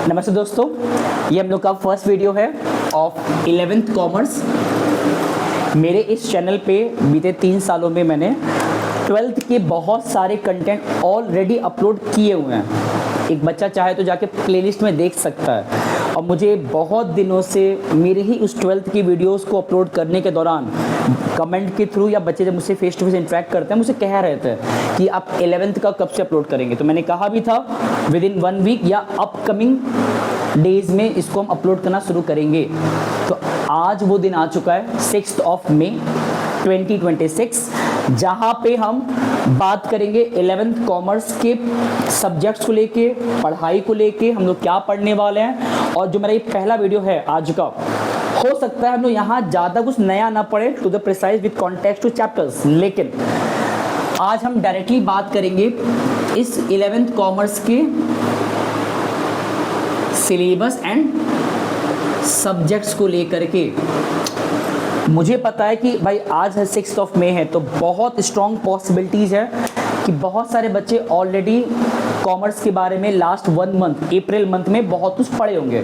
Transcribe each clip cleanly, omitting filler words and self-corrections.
नमस्ते दोस्तों, ये हम लोग का फर्स्ट वीडियो है ऑफ 11th कॉमर्स। मेरे इस चैनल पे बीते 3 सालों में मैंने 12th के बहुत सारे कंटेंट ऑलरेडी अपलोड किए हुए हैं। एक बच्चा चाहे तो जाके प्लेलिस्ट में देख सकता है। और मुझे बहुत दिनों से मेरे ही उस 12th की वीडियोस को अपलोड करने के दौरान कमेंट के थ्रू या बच्चे जब मुझसे फेस टू फेस इंटरेक्ट करते हैं मुझसे कह रहे थे कि आप 11th का कब से अपलोड करेंगे। तो मैंने कहा भी था विद इन 1 वीक या अपकमिंग डेज में इसको हम अपलोड करना शुरू करेंगे। तो आज वो दिन आ चुका है 6 मई 2026, जहाँ पे हम बात करेंगे 11th कॉमर्स के सब्जेक्ट्स को लेके, पढ़ाई को लेके हम लोग क्या पढ़ने वाले हैं। और जो मेरा ये पहला वीडियो है आज का, हो सकता है हम लोग यहाँ ज़्यादा कुछ नया ना पढ़े to the precise with context to chapters, लेकिन आज हम डायरेक्टली बात करेंगे इस 11th कॉमर्स के सिलेबस एंड सब्जेक्ट्स को लेकर के। मुझे पता है कि भाई आज है 6 मई है, तो बहुत स्ट्रॉन्ग पॉसिबिलिटीज़ है कि बहुत सारे बच्चे ऑलरेडी कॉमर्स के बारे में लास्ट 1 मंथ अप्रैल मंथ में बहुत कुछ पढ़े होंगे,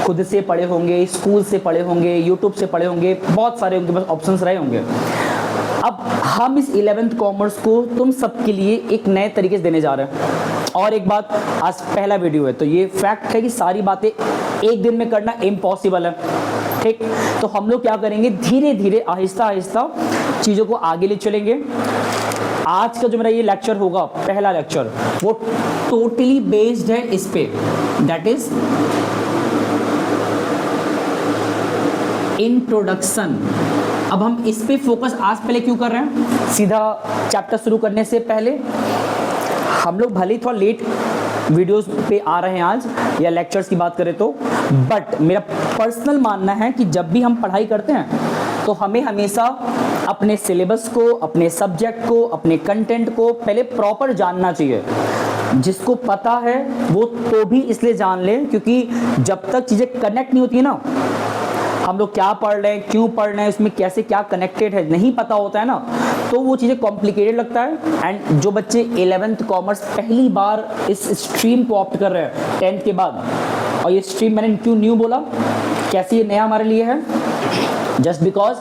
खुद से पढ़े होंगे, स्कूल से पढ़े होंगे, यूट्यूब से पढ़े होंगे, बहुत सारे उनके पास ऑप्शंस रहे होंगे। अब हम इस 11th कॉमर्स को तुम सबके लिए एक नए तरीके से देने जा रहे हैं। और एक बात, आज पहला वीडियो है तो ये फैक्ट है कि सारी बातें एक दिन में करना इम्पॉसिबल है, ठीक। तो हम लोग क्या करेंगे, धीरे धीरे आहिस्ता आहिस्ता चीज़ों को आगे ले चलेंगे। आज का जो मेरा ये लेक्चर होगा, पहला लेक्चर, वो टोटली बेस्ड है इस पे, दैट इज इंट्रोडक्शन। अब हम इस पे फोकस आज पहले क्यों कर रहे हैं, सीधा चैप्टर शुरू करने से पहले हम लोग भले ही थोड़ा लेट वीडियोस पे आ रहे हैं आज या लेक्चर्स की बात करें तो, बट मेरा पर्सनल मानना है कि जब भी हम पढ़ाई करते हैं तो हमें हमेशा अपने सिलेबस को, अपने सब्जेक्ट को, अपने कंटेंट को पहले प्रॉपर जानना चाहिए। जिसको पता है वो तो भी इसलिए जान ले क्योंकि जब तक चीज़ें कनेक्ट नहीं होती है ना, हम लोग क्या पढ़ रहे हैं, क्यों पढ़ रहे हैं, उसमें कैसे क्या कनेक्टेड है, नहीं पता होता है ना, तो वो चीज़ें कॉम्प्लिकेटेड लगता है। एंड जो बच्चे 11th कॉमर्स पहली बार इस स्ट्रीम को ऑप्ट कर रहे हैं 10th के बाद, और ये स्ट्रीम मैंने क्यों न्यू बोला, कैसे ये नया हमारे लिए है, जस्ट बिकॉज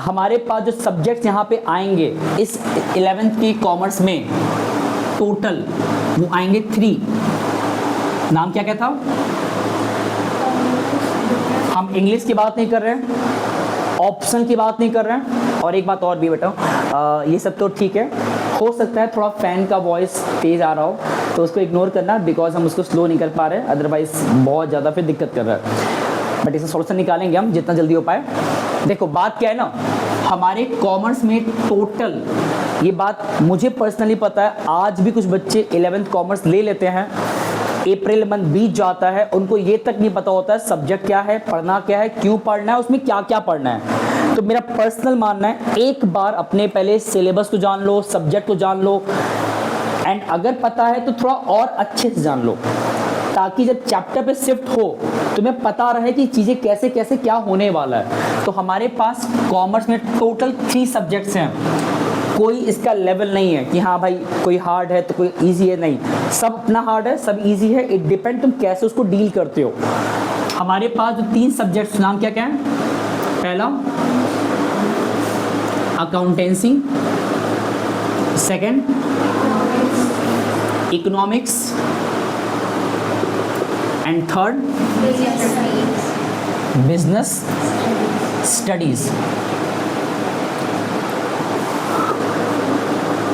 हमारे पास जो सब्जेक्ट्स यहाँ पे आएंगे इस 11th की कॉमर्स में टोटल वो आएंगे 3। नाम क्या क्या था, हम इंग्लिश की बात नहीं कर रहे हैं, ऑप्शन की बात नहीं कर रहे हैं। और एक बात और भी बेटा, ये सब तो ठीक है, हो सकता है थोड़ा फ़ैन का वॉइस तेज़ आ रहा हो तो उसको इग्नोर करना, बिकॉज हम उसको स्लो नहीं कर पा रहे हैं, अदरवाइज बहुत ज़्यादा फिर दिक्कत कर रहा है। बट इसका सॉल्यूशन निकालेंगे हम जितना जल्दी हो पाए। देखो बात क्या है ना, हमारे कॉमर्स में टोटल, ये बात मुझे पर्सनली पता है, आज भी कुछ बच्चे 11th कॉमर्स ले लेते हैं, अप्रैल मंथ बीत जाता है, उनको ये तक नहीं पता होता है सब्जेक्ट क्या है, पढ़ना क्या है, क्यों पढ़ना है, उसमें क्या क्या पढ़ना है। तो मेरा पर्सनल मानना है एक बार अपने पहले सिलेबस को जान लो, सब्जेक्ट को जान लो, एंड अगर पता है तो थोड़ा और अच्छे से जान लो, ताकि जब चैप्टर पे शिफ्ट हो तुम्हें पता रहे कि चीज़ें कैसे कैसे क्या होने वाला है। तो हमारे पास कॉमर्स में टोटल 3 सब्जेक्ट्स हैं, कोई इसका लेवल नहीं है कि हाँ भाई कोई हार्ड है तो कोई इजी है, नहीं, सब अपना हार्ड है, सब इजी है, इट डिपेंड तुम कैसे उसको डील करते हो। हमारे पास जो 3 सब्जेक्ट्स, नाम क्या क्या है, पहला accountancy, second economics, and third business studies.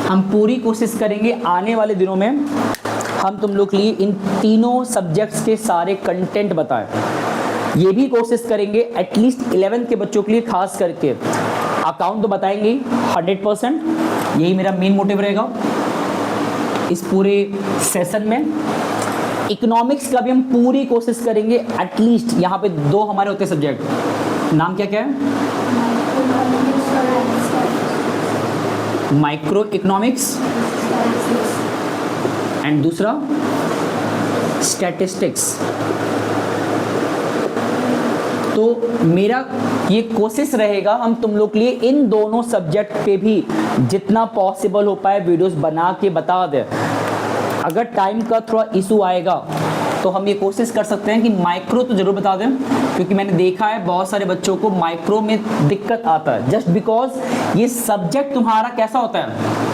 हम पूरी कोशिश करेंगे आने वाले दिनों में हम तुम लोग के लिए इन तीनों सब्जेक्ट्स के सारे कंटेंट बताएं। ये भी कोशिश करेंगे एटलीस्ट 11th के बच्चों के लिए खास करके अकाउंट तो बताएंगे 100%, यही मेरा मेन मोटिव रहेगा इस पूरे सेशन में। इकोनॉमिक्स का भी हम पूरी कोशिश करेंगे, एटलीस्ट यहाँ पे 2 हमारे होते सब्जेक्ट, नाम क्या क्या है, माइक्रो इकोनॉमिक्स एंड दूसरा स्टैटिस्टिक्स। तो मेरा ये कोशिश रहेगा हम तुम लोग के लिए इन दोनों सब्जेक्ट पे भी जितना पॉसिबल हो पाए वीडियोस बना के बता दें। अगर टाइम का थोड़ा इशू आएगा तो हम ये कोशिश कर सकते हैं कि माइक्रो तो जरूर बता दें, क्योंकि मैंने देखा है बहुत सारे बच्चों को माइक्रो में दिक्कत आता है, जस्ट बिकॉज ये सब्जेक्ट तुम्हारा कैसा होता है,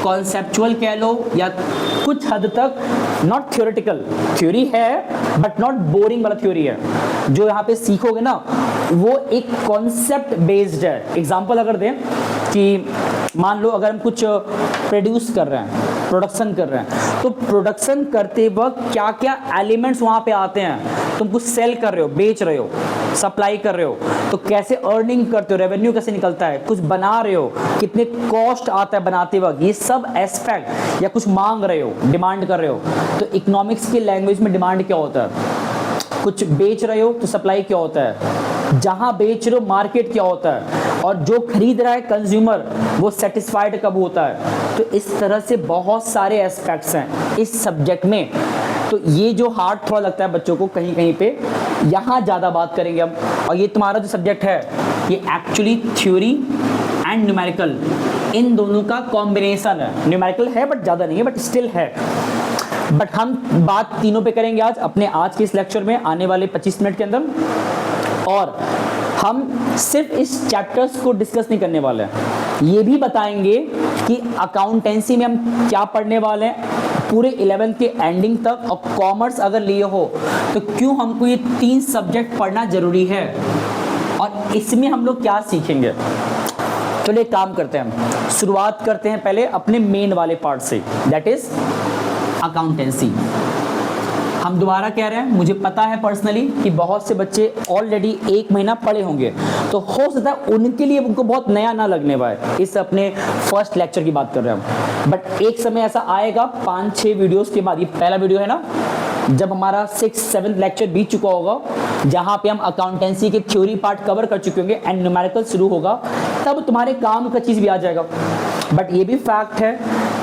कॉन्सेप्चुअल कह लो या कुछ हद तक नॉट थ्योरेटिकल, थ्योरी है बट नॉट बोरिंग वाला थ्योरी है। जो यहाँ पे सीखोगे ना वो एक कॉन्सेप्ट बेस्ड है। एग्जांपल अगर दें कि मान लो अगर हम कुछ प्रोड्यूस कर रहे हैं, प्रोडक्शन कर रहे हैं, तो प्रोडक्शन करते वक्त क्या क्या एलिमेंट्स वहाँ पे आते हैं। तुम कुछ सेल कर रहे हो, बेच रहे हो, सप्लाई कर रहे हो, तो कैसे अर्निंग करते हो, रेवेन्यू कैसे निकलता है, कुछ बना रहे हो, कितने कॉस्ट आता है बनाते वक्त, ये सब एस्पेक्ट, या कुछ मांग रहे हो, डिमांड कर रहे हो, तो इकोनॉमिक्स की लैंग्वेज में डिमांड क्या होता है, कुछ बेच रहे हो तो सप्लाई क्या होता है, जहां बेच रहे हो मार्केट क्या होता है, और जो खरीद रहा है कंज्यूमर वो सेटिस्फाइड कब होता है। तो इस तरह से बहुत सारे एस्पेक्ट्स हैं इस सब्जेक्ट में। तो ये जो हार्ड थोड़ा लगता है बच्चों को कहीं कहीं पे, यहाँ ज़्यादा बात करेंगे हम। और ये तुम्हारा जो सब्जेक्ट है ये एक्चुअली थ्योरी एंड न्यूमेरिकल इन दोनों का कॉम्बिनेशन है। न्यूमेरिकल है बट ज़्यादा नहीं है, बट स्टिल है। बट हम बात तीनों पे करेंगे आज अपने आज के इस लेक्चर में आने वाले 25 मिनट के अंदर। और हम सिर्फ इस चैप्टर्स को डिस्कस नहीं करने वाले हैं, ये भी बताएंगे कि अकाउंटेंसी में हम क्या पढ़ने वाले हैं पूरे 11th के एंडिंग तक। और कॉमर्स अगर लिए हो तो क्यों हमको ये 3 सब्जेक्ट पढ़ना जरूरी है और इसमें हम लोग क्या सीखेंगे। चलो एक काम करते हैं, शुरुआत करते हैं पहले अपने मेन वाले पार्ट से, दैट इज अकाउंटेंसी। हम दोबारा कह रहे हैं, मुझे पता है पर्सनली कि बहुत से बच्चे ऑलरेडी 1 महीना पढ़े होंगे, तो हो सकता है उनके लिए उनको बहुत नया ना लगने पाए। इस अपने फर्स्ट लेक्चर की बात कर रहे हैं, बट एक समय ऐसा आएगा 5-6 वीडियोस के बाद, ये पहला वीडियो है ना, जब हमारा 6-7 लेक्चर बीत चुका होगा, जहाँ पे हम अकाउंटेंसी के थ्योरी पार्ट कवर कर चुके होंगे एंड न्यूमेरिकल शुरू होगा, तब तुम्हारे काम का चीज़ भी आ जाएगा। बट ये भी फैक्ट है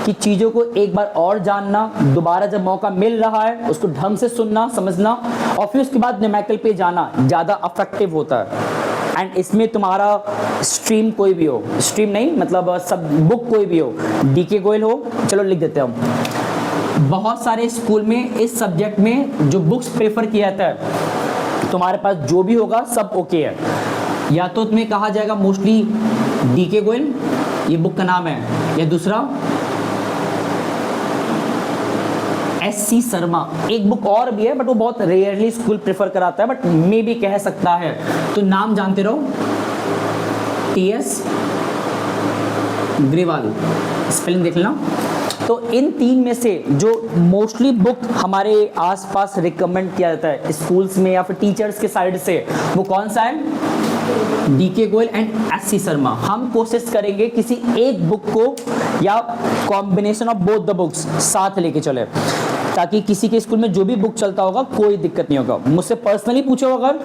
कि चीज़ों को एक बार और जानना, दोबारा जब मौका मिल रहा है उसको ढंग से सुनना, समझना, और फिर उसके बाद न्यूमेरिकल पे जाना ज़्यादा अफेक्टिव होता है। एंड इसमें तुम्हारा स्ट्रीम कोई भी हो, स्ट्रीम नहीं मतलब सब बुक कोई भी हो, डीके गोयल हो, चलो लिख देते हैं हम। बहुत सारे स्कूल में इस सब्जेक्ट में जो बुक्स प्रेफर किया जाता है, तुम्हारे पास जो भी होगा सब ओके है। या तो तुम्हें कहा जाएगा मोस्टली डीके गोयल, ये बुक का नाम है, या दूसरा एस.सी. शर्मा, एक बुक और भी है बट वो बहुत रेयरली स्कूल प्रेफर कराता है, बट मे भी कह सकता है। तो नाम जानते रहो, टी.एस. ग्रेवाल, स्पेलिंग देख लेना। तो इन 3 में से जो मोस्टली बुक हमारे आसपास रिकमेंड किया जाता है स्कूल्स में या फिर टीचर्स के साइड से, वो कौन सा है? D K Goyal and S C. Sharma. हम कोशिश करेंगे किसी एक बुक को या combination of both the books साथ लेके चले, ताकि किसी के स्कूल में जो भी बुक चलता होगा कोई दिक्कत नहीं होगा। मुझसे पर्सनली पूछो अगर,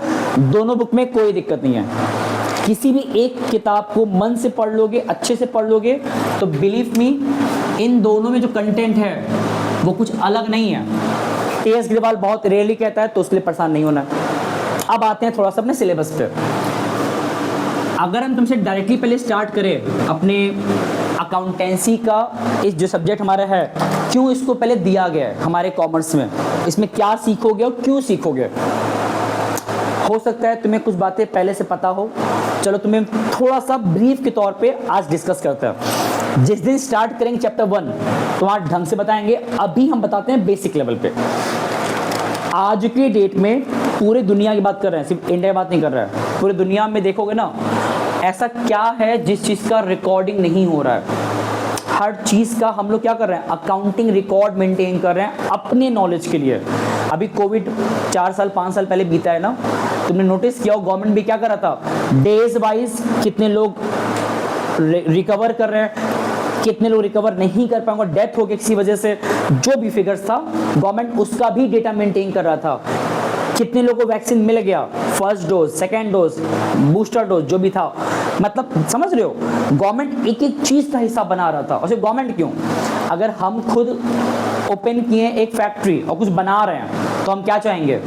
दोनों बुक में कोई दिक्कत नहीं है। किसी भी एक किताब को मन से पढ़ लोगे, अच्छे से पढ़ लोगे, तो बिलीव मी इन दोनों में जो कंटेंट है वो कुछ अलग नहीं है। टी.एस. ग्रेवाल बहुत रेयरली कहता है, तो उसके लिए परेशान नहीं होना। अब आते हैं थोड़ा सा अपने सिलेबस पे। अगर हम तुमसे डायरेक्टली पहले स्टार्ट करें अपने अकाउंटेंसी का, इस जो सब्जेक्ट हमारा है, क्यों इसको पहले दिया गया है हमारे कॉमर्स में, इसमें क्या सीखोगे और क्यों सीखोगे। हो सकता है तुम्हें कुछ बातें पहले से पता हो, चलो तुम्हें थोड़ा सा ब्रीफ के तौर पे आज डिस्कस करते हैं। जिस दिन स्टार्ट करेंगे चैप्टर 1 तो आज ढंग से बताएंगे, अभी हम बताते हैं बेसिक लेवल पे। आज की डेट में पूरे दुनिया की बात कर रहे हैं, सिर्फ इंडिया की बात नहीं कर रहे हैं, पूरे दुनिया में देखोगे ना, ऐसा क्या है जिस चीज़ का रिकॉर्डिंग नहीं हो रहा है। हर चीज़ का हम लोग क्या कर रहे हैं, अकाउंटिंग रिकॉर्ड मेंटेन कर रहे हैं अपने नॉलेज के लिए। अभी कोविड 4 साल 5 साल पहले बीता है ना, तुमने नोटिस किया हो गवर्नमेंट भी क्या कर रहा था, डेज वाइज कितने लोग रिकवर कर रहे हैं, कितने लोग रिकवर नहीं कर पाएंगे, डेथ हो गई किसी वजह से, जो भी फिगर्स था गवर्नमेंट उसका भी डेटा मेंटेन कर रहा था। कितने लोगों को वैक्सीन मिल गया, first dose, second dose, booster dose, जो भी था, मतलब समझ रहे हो, गवर्नमेंट एक एक चीज़ का हिसाब बना रहा था। और सिर्फ गवर्नमेंट क्यों, अगर हम खुद ओपन किए एक फैक्ट्री और कुछ बना रहे हैं तो हम क्या चाहेंगे,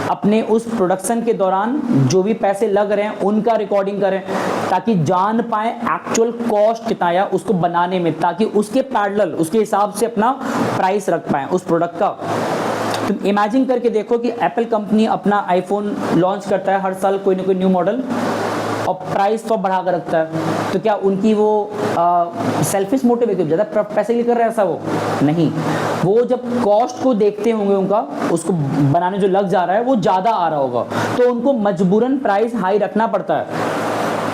अपने उस प्रोडक्शन के दौरान जो भी पैसे लग रहे हैं उनका रिकॉर्डिंग करें, ताकि जान पाए एक्चुअल कॉस्ट कितना आया उसको बनाने में, ताकि उसके पैरेलल उसके हिसाब से अपना प्राइस रख पाए उस प्रोडक्ट का। तुम इमेजिन करके देखो कि एप्पल कंपनी अपना आईफोन लॉन्च करता है हर साल कोई ना कोई न्यू मॉडल, और प्राइस तो बढ़ा कर रखता है, तो क्या उनकी वो सेल्फिश मोटिव है कि ज़्यादा पैसे के लिए कर रहा है? ऐसा वो नहीं, वो जब कॉस्ट को देखते होंगे उनका, उसको बनाने जो लग जा रहा है वो ज़्यादा आ रहा होगा, तो उनको मजबूरन प्राइस हाई रखना पड़ता है।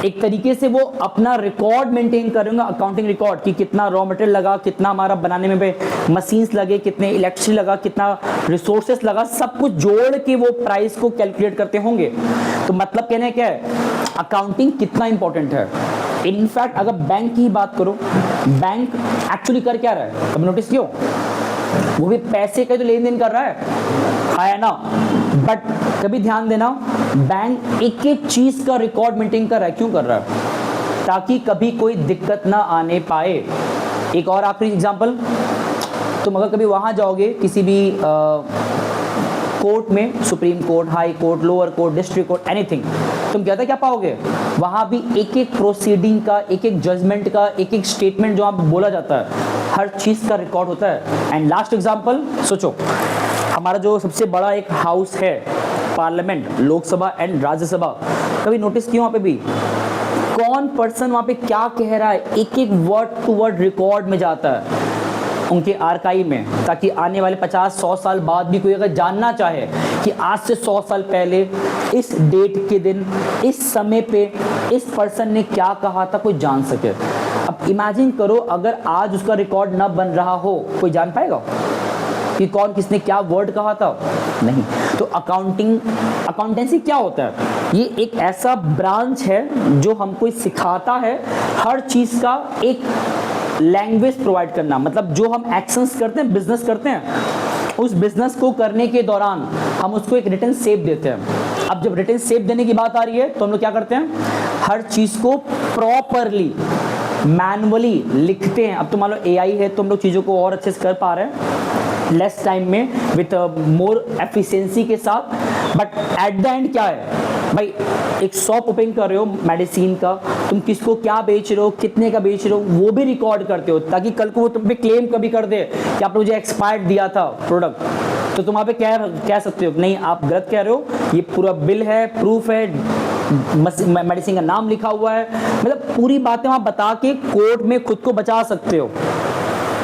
एक तरीके से वो अपना रिकॉर्ड मेंटेन करेंगे, अकाउंटिंग रिकॉर्ड, कि कितना रॉ मटेरियल लगा, कितना हमारा बनाने में मशीन्स लगे, कितने इलेक्ट्रिसिटी लगा, कितना रिसोर्सेस लगा, सब कुछ जोड़ के वो प्राइस को कैलकुलेट करते होंगे। तो मतलब कहने क्या है, अकाउंटिंग कितना इंपॉर्टेंट है। इनफैक्ट अगर बैंक की बात करो, बैंक एक्चुअली कर क्या रहा है, कभी नोटिस किया? वो भी पैसे का तो लेन देन कर रहा है ना, बट कभी ध्यान देना, बैंक एक एक चीज का रिकॉर्ड मेंटेन कर रहा है। क्यों कर रहा है? ताकि कभी कोई दिक्कत ना आने पाए। एक और आखिरी एग्जांपल, तुम अगर कभी वहां जाओगे किसी भी कोर्ट में, supreme court, high court, lower court, district court, anything, तुम क्या पाओगे? वहां भी एक एक प्रोसीडिंग का, एक एक जजमेंट का, एक एक स्टेटमेंट जो आप बोला जाता है, हर चीज का रिकॉर्ड होता है। एंड लास्ट एग्जांपल सोचो, हमारा जो सबसे बड़ा एक हाउस है, पार्लियामेंट, लोकसभा एंड राज्यसभा, कभी नोटिस किया वहाँ पे भी कौन पर्सन वहाँ पे क्या कह रहा है, एक एक वर्ड टू वर्ड रिकॉर्ड में जाता है उनके आर्काइव में, ताकि आने वाले 50-100 साल बाद भी कोई अगर जानना चाहे कि आज से 100 साल पहले इस डेट के दिन इस समय पे इस पर्सन ने क्या कहा था, कोई जान सके। अब इमेजिन करो अगर आज उसका रिकॉर्ड ना बन रहा हो, कोई जान पाएगा कि कौन किसने क्या वर्ड कहा था? नहीं। तो अकाउंटेंसी क्या होता है? ये एक ऐसा ब्रांच है जो हमको सिखाता है हर चीज़ का एक लैंग्वेज प्रोवाइड करना। मतलब जो हम एक्शंस करते हैं, बिजनेस करते हैं, उस बिजनेस को करने के दौरान हम उसको एक रिटन शेप देते हैं। अब जब रिटन शेप देने की बात आ रही है तो हम लोग क्या करते हैं, हर चीज़ को प्रॉपरली मैनुअली लिखते हैं। अब तो मान लो AI है तो हम लोग चीज़ों को और अच्छे से कर पा रहे हैं लेस टाइम में, विथ मोर एफिशिएंसी के साथ। बट एट द एंड क्या है भाई, एक शॉप ओपन कर रहे हो मेडिसिन का, तुम किसको क्या बेच रहे हो, कितने का बेच रहे हो, वो भी रिकॉर्ड करते हो, ताकि कल को वो तुम पे क्लेम कभी कर दे कि आपने मुझे एक्सपायर्ड दिया था प्रोडक्ट, तो तुम वहाँ पे कह सकते हो नहीं आप गलत कह रहे हो, ये पूरा बिल है, प्रूफ है, मेडिसिन का नाम लिखा हुआ है। मतलब पूरी बातें वहाँ बता के कोर्ट में खुद को बचा सकते हो।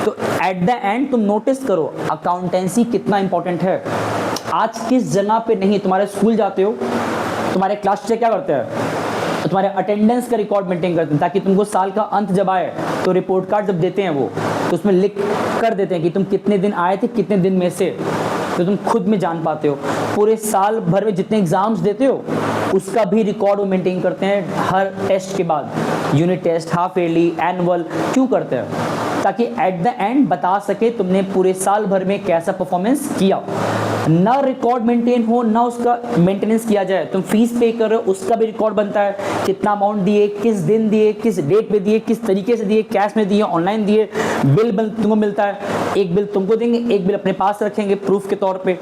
तो एट द एंड तुम नोटिस करो अकाउंटेंसी कितना इंपॉर्टेंट है। आज किस जगह पे नहीं, तुम्हारे स्कूल जाते हो, तुम्हारे क्लास टीचर क्या करते हैं, तो तुम्हारे अटेंडेंस का रिकॉर्ड मेंटेन करते हैं, ताकि तुमको साल का अंत जब आए तो रिपोर्ट कार्ड जब देते हैं वो, तो उसमें लिख कर देते हैं कि तुम कितने दिन आए थे, कितने दिन में से, तो तुम खुद में जान पाते हो। पूरे साल भर में जितने एग्जाम्स देते हो उसका भी रिकॉर्ड वो मेंटेन करते हैं हर टेस्ट के बाद, unit test, half yearly, annual. क्यों करते हैं? ताकि एट द एंड बता सके तुमने पूरे साल भर में कैसा परफॉर्मेंस किया। ना रिकॉर्ड मेंटेन हो, ना उसका मेंटेनेंस किया जाए, तुम फीस पे कर रहे हो उसका भी रिकॉर्ड बनता है, कितना अमाउंट दिए, किस दिन दिए, किस डेट पे दिए, किस तरीके से दिए, कैश में दिए, ऑनलाइन दिए, बिल तुमको मिलता है, एक बिल तुमको देंगे, एक बिल अपने पास रखेंगे प्रूफ के तौर पे।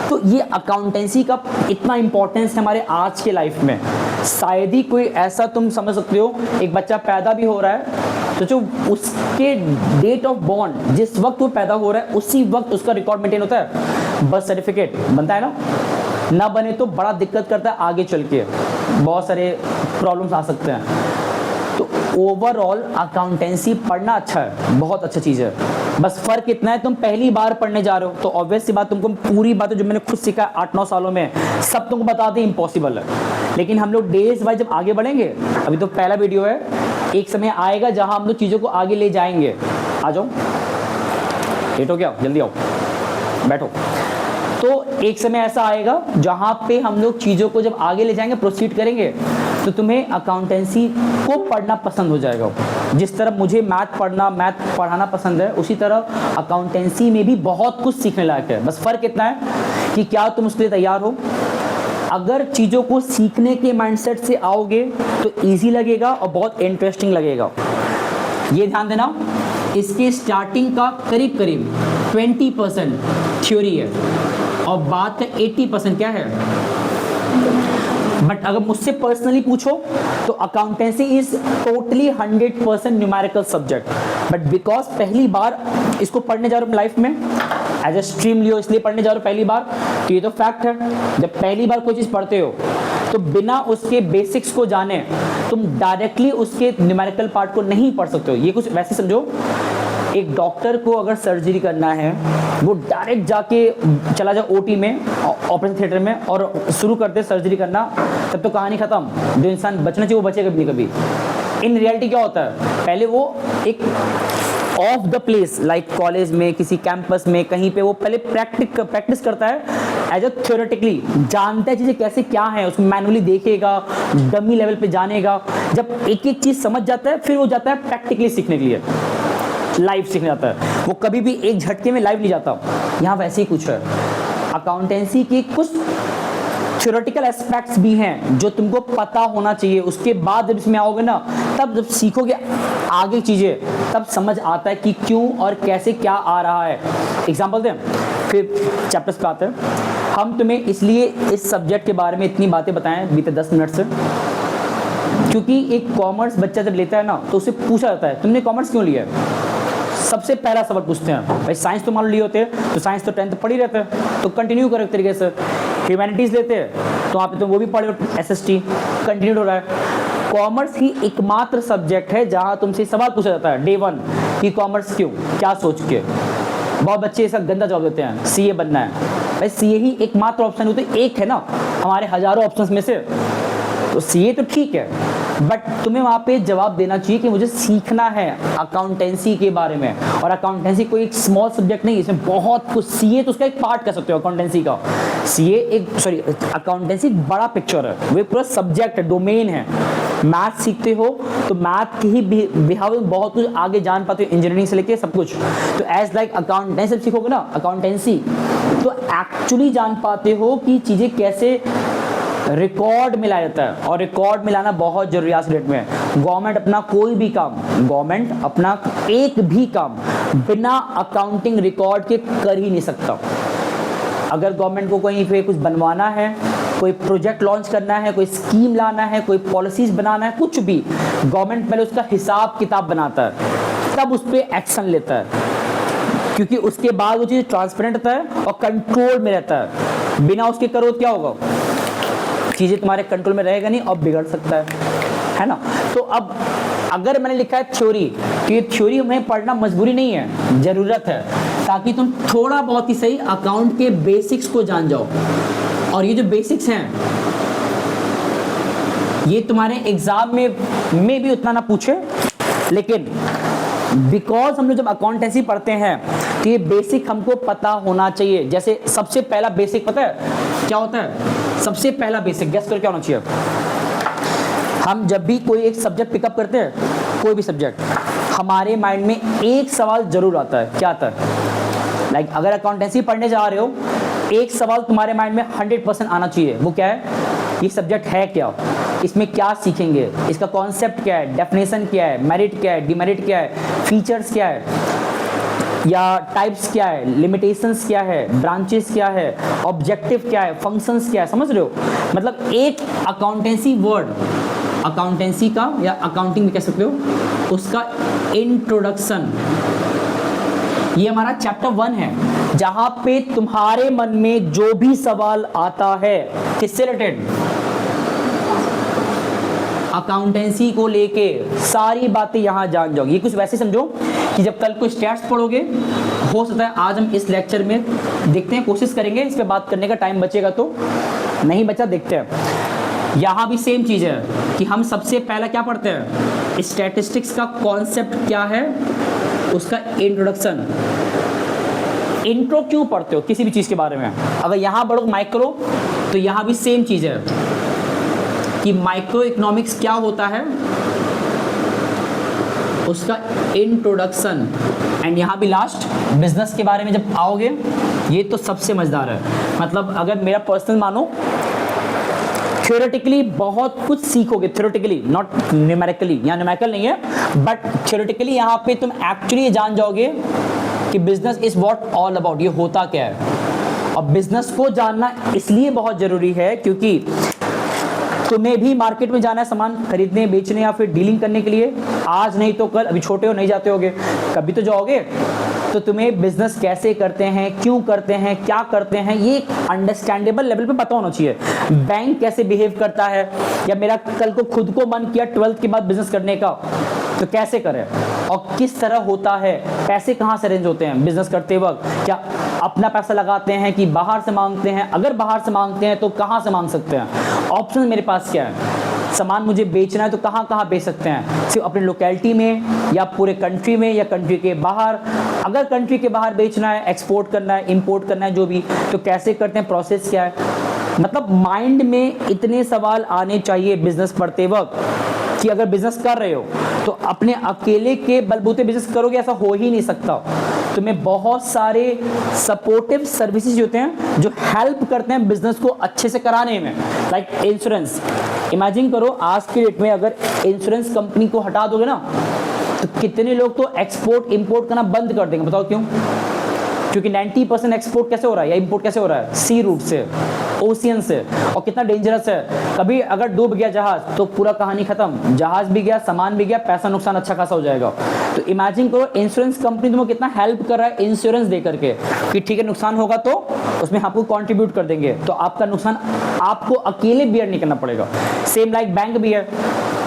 तो ये अकाउंटेंसी का इतना इंपॉर्टेंस है हमारे आज के लाइफ में। शायद ही कोई ऐसा, तुम समझ सकते हो, एक बच्चा पैदा भी हो रहा है तो जो उसके डेट ऑफ बॉर्न, जिस वक्त वो पैदा हो रहा है उसी वक्त उसका रिकॉर्ड मेंटेन होता है। बर्थ सर्टिफिकेट बनता है ना बने तो बड़ा दिक्कत करता है, आगे चल के बहुत सारे प्रॉब्लम्स आ सकते हैं। तो ओवरऑल अकाउंटेंसी पढ़ना अच्छा है, बहुत अच्छा चीज़ है। बस फ़र्क इतना है, तुम पहली बार पढ़ने जा रहे हो तो ऑब्वियस सी बात, तुमको पूरी बातें जो मैंने खुद सीखा 8-9 सालों में सब तुमको बता दें इम्पॉसिबल है। लेकिन हम लोग डेज वाइज जब आगे बढ़ेंगे, अभी तो पहला वीडियो है, एक समय आएगा जहां हम लोग चीज़ों को आगे ले जाएंगे। आ जाओ, लेट हो गया, जल्दी आओ, बैठो। तो एक समय ऐसा आएगा जहां पे हम लोग चीज़ों को जब आगे ले जाएंगे, प्रोसीड करेंगे, तो तुम्हें अकाउंटेंसी को पढ़ना पसंद हो जाएगा। जिस तरह मुझे मैथ पढ़ाना पसंद है, उसी तरह अकाउंटेंसी में भी बहुत कुछ सीखने लायक है। बस फ़र्क इतना है कि क्या तुम उसके लिए तैयार हो। अगर चीज़ों को सीखने के माइंडसेट से आओगे तो इजी लगेगा और बहुत इंटरेस्टिंग लगेगा। ये ध्यान देना, इसके स्टार्टिंग का करीब 20% थ्योरी है, और बात का 80% क्या है। बट अगर मुझसे पर्सनली पूछो तो accountancy is totally 100% numerical subject, but because पहली बार इसको पढ़ने जा रहा हूँ लाइफ में एज ए स्ट्रीम लियो, इसलिए पढ़ने जा रहा हूँ पहली बार, तो ये तो फैक्ट है। जब पहली बार कोई चीज़ पढ़ते हो तो बिना उसके बेसिक्स को जाने तुम डायरेक्टली उसके न्यूमेरिकल पार्ट को नहीं पढ़ सकते हो। ये कुछ वैसे समझो, एक डॉक्टर को अगर सर्जरी करना है वो डायरेक्ट जाके चला जाए ओटी में, ऑपरेशन थिएटर में, और शुरू कर दे सर्जरी करना, तब तो कहानी खत्म। जो इंसान बचना चाहिए वो बचेगा कभी कभी। इन रियलिटी क्या होता है, पहले वो एक of the place like college में, किसी कैंपस में, कहीं पे वो पहले प्रैक्टिस करता है एज अ थ्योरेटिकली, जानता है चीज़ें कैसे क्या है, उसको मैनुअली देखेगा, डमी लेवल पे जानेगा। जब एक एक चीज़ समझ जाता है फिर वो जाता है प्रैक्टिकली सीखने के लिए, लाइव सीखने जाता है। वो कभी भी एक झटके में लाइव नहीं जाता। यहाँ वैसे ही कुछ है। अकाउंटेंसी के कुछ थ्योरेटिकल एस्पेक्ट्स भी हैं जो तुमको पता होना चाहिए। उसके बाद जब इसमें आओगे ना, तब जब सीखोगे आगे चीज़ें, तब समझ आता है कि क्यों और कैसे क्या आ रहा है। एग्जाम्पल दें, फिर चैप्टर्स पे आते हैं। हम तुम्हें इसलिए इस सब्जेक्ट के बारे में इतनी बातें बताएं बीते 10 मिनट से, क्योंकि एक कॉमर्स बच्चा जब लेता है ना तो उसे पूछा जाता है तुमने कॉमर्स क्यों लिया है। सबसे पहला सवाल पूछते हैं, भाई साइंस तो मान लो लिए होते हैं तो साइंस तो 10th पढ़ ही रहते हैं तो कंटिन्यू करो एक तरीके से। ह्यूमैनिटीज़ लेते हैं तो आप तो वो भी पढ़े हो, SST कंटिन्यू हो रहा है। कॉमर्स ही एकमात्र सब्जेक्ट है जहाँ तुमसे सवाल पूछा जाता है डे 1 कि कॉमर्स क्यों, क्या सोच के। बहुत बच्चे ऐसा गंदा जवाब देते हैं, CA बनना है। भाई CA ही एकमात्र ऑप्शन होते एक है ना हमारे हजारों ऑप्शंस में से, तो CA तो ठीक है, बट तुम्हें वहाँ पे जवाब देना चाहिए कि मुझे सीखना है अकाउंटेंसी के बारे में। और अकाउंटेंसी कोई एक स्मॉल सब्जेक्ट नहीं, इसमें बहुत कुछ। CA तो उसका एक पार्ट कह सकते हो अकाउंटेंसी का। अकाउंटेंसी एक बड़ा पिक्चर है, वो एक पूरा सब्जेक्ट है, डोमेन है। मैथ सीखते हो तो मैथ के ही बिहाव में बहुत कुछ आगे जान पाते हो, इंजीनियरिंग से लेके सब कुछ। तो एज लाइक अकाउंटेंसी सीखोगे ना अकाउंटेंसी, तो एक्चुअली जान पाते हो कि चीज़ें कैसे रिकॉर्ड मिलाया जाता है। और रिकॉर्ड मिलाना बहुत जरूरी है आज के डेट में। गवर्नमेंट अपना कोई भी काम, गवर्नमेंट अपना एक भी काम बिना अकाउंटिंग रिकॉर्ड के कर ही नहीं सकता। अगर गवर्नमेंट को कहीं पे कुछ बनवाना है, कोई प्रोजेक्ट लॉन्च करना है, कोई स्कीम लाना है, कोई पॉलिसीज बनाना है, कुछ भी, गवर्नमेंट पहले उसका हिसाब किताब बनाता है, तब उस पर एक्शन लेता है, क्योंकि उसके बाद वो चीज़ ट्रांसपेरेंट होता है और कंट्रोल में रहता है। बिना उसके करो तो क्या होगा, चीज़ें तुम्हारे कंट्रोल में रहेगा नहीं और बिगड़ सकता है ना। तो अब अगर मैंने लिखा है थ्योरी, तो ये थ्योरी हमें पढ़ना मजबूरी नहीं है, ज़रूरत है, ताकि तुम थोड़ा बहुत ही सही अकाउंट के बेसिक्स को जान जाओ। और ये जो बेसिक्स हैं ये तुम्हारे एग्जाम में भी उतना ना पूछे, लेकिन बिकॉज हम लोग जब अकाउंटेंसी पढ़ते हैं तो ये बेसिक हमको पता होना चाहिए। जैसे सबसे पहला बेसिक पता है क्या होता है? सबसे पहला बेसिक गेस कर क्या होना चाहिए? हम जब भी कोई एक सब्जेक्ट पिकअप करते हैं, कोई भी सब्जेक्ट, हमारे माइंड में एक सवाल जरूर आता है। क्या आता है? लाइक अगर अकाउंटेंसी पढ़ने जा रहे हो, एक सवाल तुम्हारे माइंड में 100% आना चाहिए। वो क्या है? ये सब्जेक्ट है क्या, इसमें क्या सीखेंगे, इसका कॉन्सेप्ट क्या है, डेफिनेशन क्या है, मेरिट क्या है, डिमेरिट क्या है, फीचर्स क्या है, या टाइप्स क्या है, लिमिटेशंस क्या है, ब्रांचेस क्या है, ऑब्जेक्टिव क्या है, फंक्शंस क्या है। समझ रहे हो? मतलब एक अकाउंटेंसी वर्ड, अकाउंटेंसी का या अकाउंटिंग भी कह सकते हो, उसका इंट्रोडक्शन, ये हमारा चैप्टर 1 है, जहां पे तुम्हारे मन में जो भी सवाल आता है किससे रिलेटेड, अकाउंटेंसी को लेके सारी बातें यहां जान जाओगे। ये कुछ वैसे समझो कि जब कल को स्टैट्स पढ़ोगे, हो सकता है आज हम इस लेक्चर में देखते हैं, कोशिश करेंगे इस पे बात करने का, टाइम बचेगा तो, नहीं बचा देखते हैं। यहाँ भी सेम चीज़ है कि हम सबसे पहला क्या पढ़ते हैं, स्टैटिस्टिक्स का कॉन्सेप्ट क्या है, उसका इंट्रोडक्शन। इंट्रो क्यों पढ़ते हो किसी भी चीज़ के बारे में? अगर यहाँ पढ़ो माइक्रो, तो यहाँ भी सेम चीज़ है कि माइक्रो इकोनॉमिक्स क्या होता है, उसका इंट्रोडक्शन। एंड यहाँ भी लास्ट बिजनेस के बारे में जब आओगे, ये तो सबसे मज़ेदार है। मतलब अगर मेरा पर्सनल मानो, थ्योरेटिकली बहुत कुछ सीखोगे, थ्योरेटिकली नॉट न्यूमेरिकली, यहाँ न्यूमेरिकल नहीं है, बट थ्योरेटिकली यहाँ पे तुम एक्चुअली जान जाओगे कि business is what all about, ये होता क्या है। और बिजनेस को जानना इसलिए बहुत जरूरी है क्योंकि तुम्हें भी मार्केट में जाना है सामान खरीदने, बेचने या फिर डीलिंग करने के लिए। आज नहीं तो कल, अभी छोटे हो नहीं जाते होगे, कभी तो जाओगे। तो तुम्हें बिजनेस कैसे करते हैं, क्यों करते हैं, क्या करते हैं, ये अंडरस्टैंडेबल लेवल पे पता होना चाहिए। बैंक कैसे बिहेव करता है, या मेरा कल को खुद को मन किया 12th के बाद बिजनेस करने का, तो कैसे करें और किस तरह होता है, पैसे कहाँ से अरेंज होते हैं बिजनेस करते वक्त, क्या अपना पैसा लगाते हैं कि बाहर से मांगते हैं, अगर बाहर से मांगते हैं तो कहाँ से मांग सकते हैं, ऑप्शन मेरे पास क्या है, सामान मुझे बेचना है तो कहाँ कहाँ बेच सकते हैं, सिर्फ अपने लोकेलिटी में या पूरे कंट्री में या कंट्री के बाहर। अगर कंट्री के बाहर बेचना है, एक्सपोर्ट करना है, इंपोर्ट करना है, जो भी, तो कैसे करते हैं, प्रोसेस क्या है। मतलब माइंड में इतने सवाल आने चाहिए बिजनेस पढ़ते वक्त कि अगर बिजनेस कर रहे हो तो अपने अकेले के बलबूते बिजनेस करोगे, ऐसा हो ही नहीं सकता। तुम्हें बहुत सारे सपोर्टिव सर्विसेज होते हैं जो हेल्प करते हैं बिजनेस को अच्छे से कराने में, लाइक इंश्योरेंस। इमेजिन करो आज के डेट में अगर इंश्योरेंस कंपनी को हटा दोगे ना, तो कितने लोग तो एक्सपोर्ट इंपोर्ट करना बंद कर देंगे। बताओ क्यों? क्योंकि 90% एक्सपोर्ट कैसे हो रहा है या इंपोर्ट कैसे हो रहा है, सी रूट से, ओशियन से, और कितना डेंजरस है। कभी अगर डूब गया जहाज तो पूरा कहानी खत्म, जहाज भी गया, सामान भी गया, पैसा नुकसान अच्छा खासा हो जाएगा। तो इमेजिन करो इंश्योरेंस कंपनी तुम्हें कितना हेल्प कर रहा है इंश्योरेंस दे करके, कि ठीक है नुकसान होगा तो उसमें आपको कंट्रीब्यूट कर देंगे, तो आपका नुकसान आपको अकेले बियर नहीं करना पड़ेगा। सेम लाइक बैंक भी है।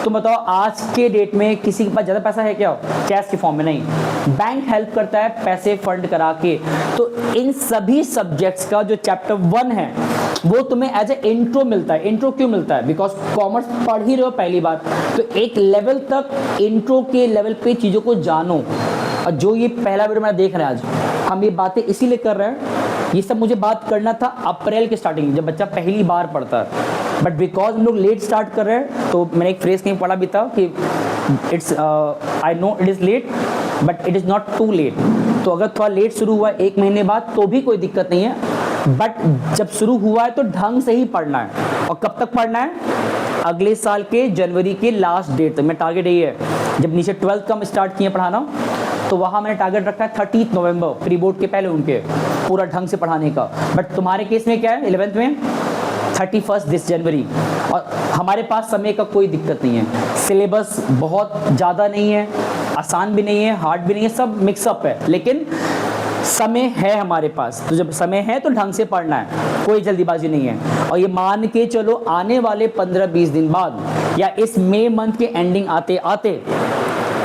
तुम बताओ आज के डेट में किसी के पास ज़्यादा पैसा है क्या, कैश के फॉर्म में नहीं, बैंक हेल्प करता है पैसे फंड करा के। तो इन सभी सब्जेक्ट्स का जो चैप्टर 1 है वो तुम्हें एज ए इंट्रो मिलता है। इंट्रो क्यों मिलता है? बिकॉज कॉमर्स पढ़ ही रहे हो पहली बार, तो एक लेवल तक इंट्रो के लेवल पे चीज़ों को जानो। और जो ये पहला वीडियो मैं देख रहे हैं आज, हम ये बातें इसीलिए कर रहे हैं, ये सब मुझे बात करना था अप्रैल के स्टार्टिंग जब बच्चा पहली बार पढ़ता है, बट बिकॉज हम लोग लेट स्टार्ट कर रहे हैं, तो मैंने एक फ्रेज कहीं पढ़ा भी था कि it's I know it is late but it is not too late. तो अगर थोड़ा लेट शुरू हुआ 1 महीने बाद तो भी कोई दिक्कत नहीं है, बट जब शुरू हुआ है तो ढंग से ही पढ़ना है। और कब तक पढ़ना है? अगले साल के जनवरी के लास्ट डेट तक। मेरा टारगेट यही है, जब नीचे 12th का हम स्टार्ट किए पढ़ाना, तो वहाँ मैंने टारगेट रखा है 30 नवंबर, प्री बोर्ड के पहले उनके पूरा ढंग से पढ़ाने का। बट तुम्हारे केस में क्या है, 11th में 31 दिस जनवरी, और हमारे पास समय का कोई दिक्कत नहीं है। सिलेबस बहुत ज़्यादा नहीं है, आसान भी नहीं है, हार्ड भी नहीं है, सब मिक्सअप है, लेकिन समय है हमारे पास। तो जब समय है तो ढंग से पढ़ना है, कोई जल्दीबाजी नहीं है। और ये मान के चलो आने वाले 15-20 दिन बाद या इस मई मंथ के एंडिंग आते आते,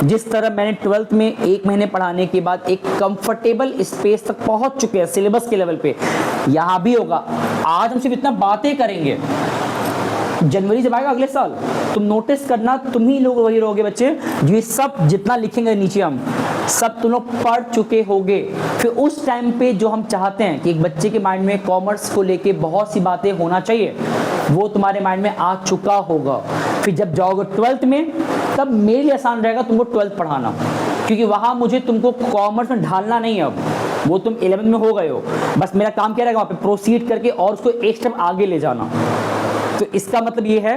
जिस तरह मैंने 12th में 1 महीने पढ़ाने के बाद एक कंफर्टेबल स्पेस तक पहुंच चुके हैं सिलेबस के लेवल पे, यहाँ भी होगा। आज हम सिर्फ इतना बातें करेंगे, जनवरी जब आएगा अगले साल, तुम नोटिस करना तुम ही लोग वही रहोगे बच्चे जो ये सब जितना लिखेंगे नीचे हम सब तुम लोग पढ़ चुके होगे। फिर उस टाइम पे जो हम चाहते हैं कि एक बच्चे के माइंड में कॉमर्स को लेके बहुत सी बातें होना चाहिए, वो तुम्हारे माइंड में आ चुका होगा। फिर जब जाओगे 12th में, तब मेरे लिए आसान रहेगा तुमको 12th पढ़ाना, क्योंकि वहाँ मुझे तुमको कॉमर्स में ढालना नहीं है। अब वो तुम 11th में हो गए हो, बस मेरा काम क्या रहेगा वहाँ पे प्रोसीड करके और उसको एक स्टेप आगे ले जाना। तो इसका मतलब ये है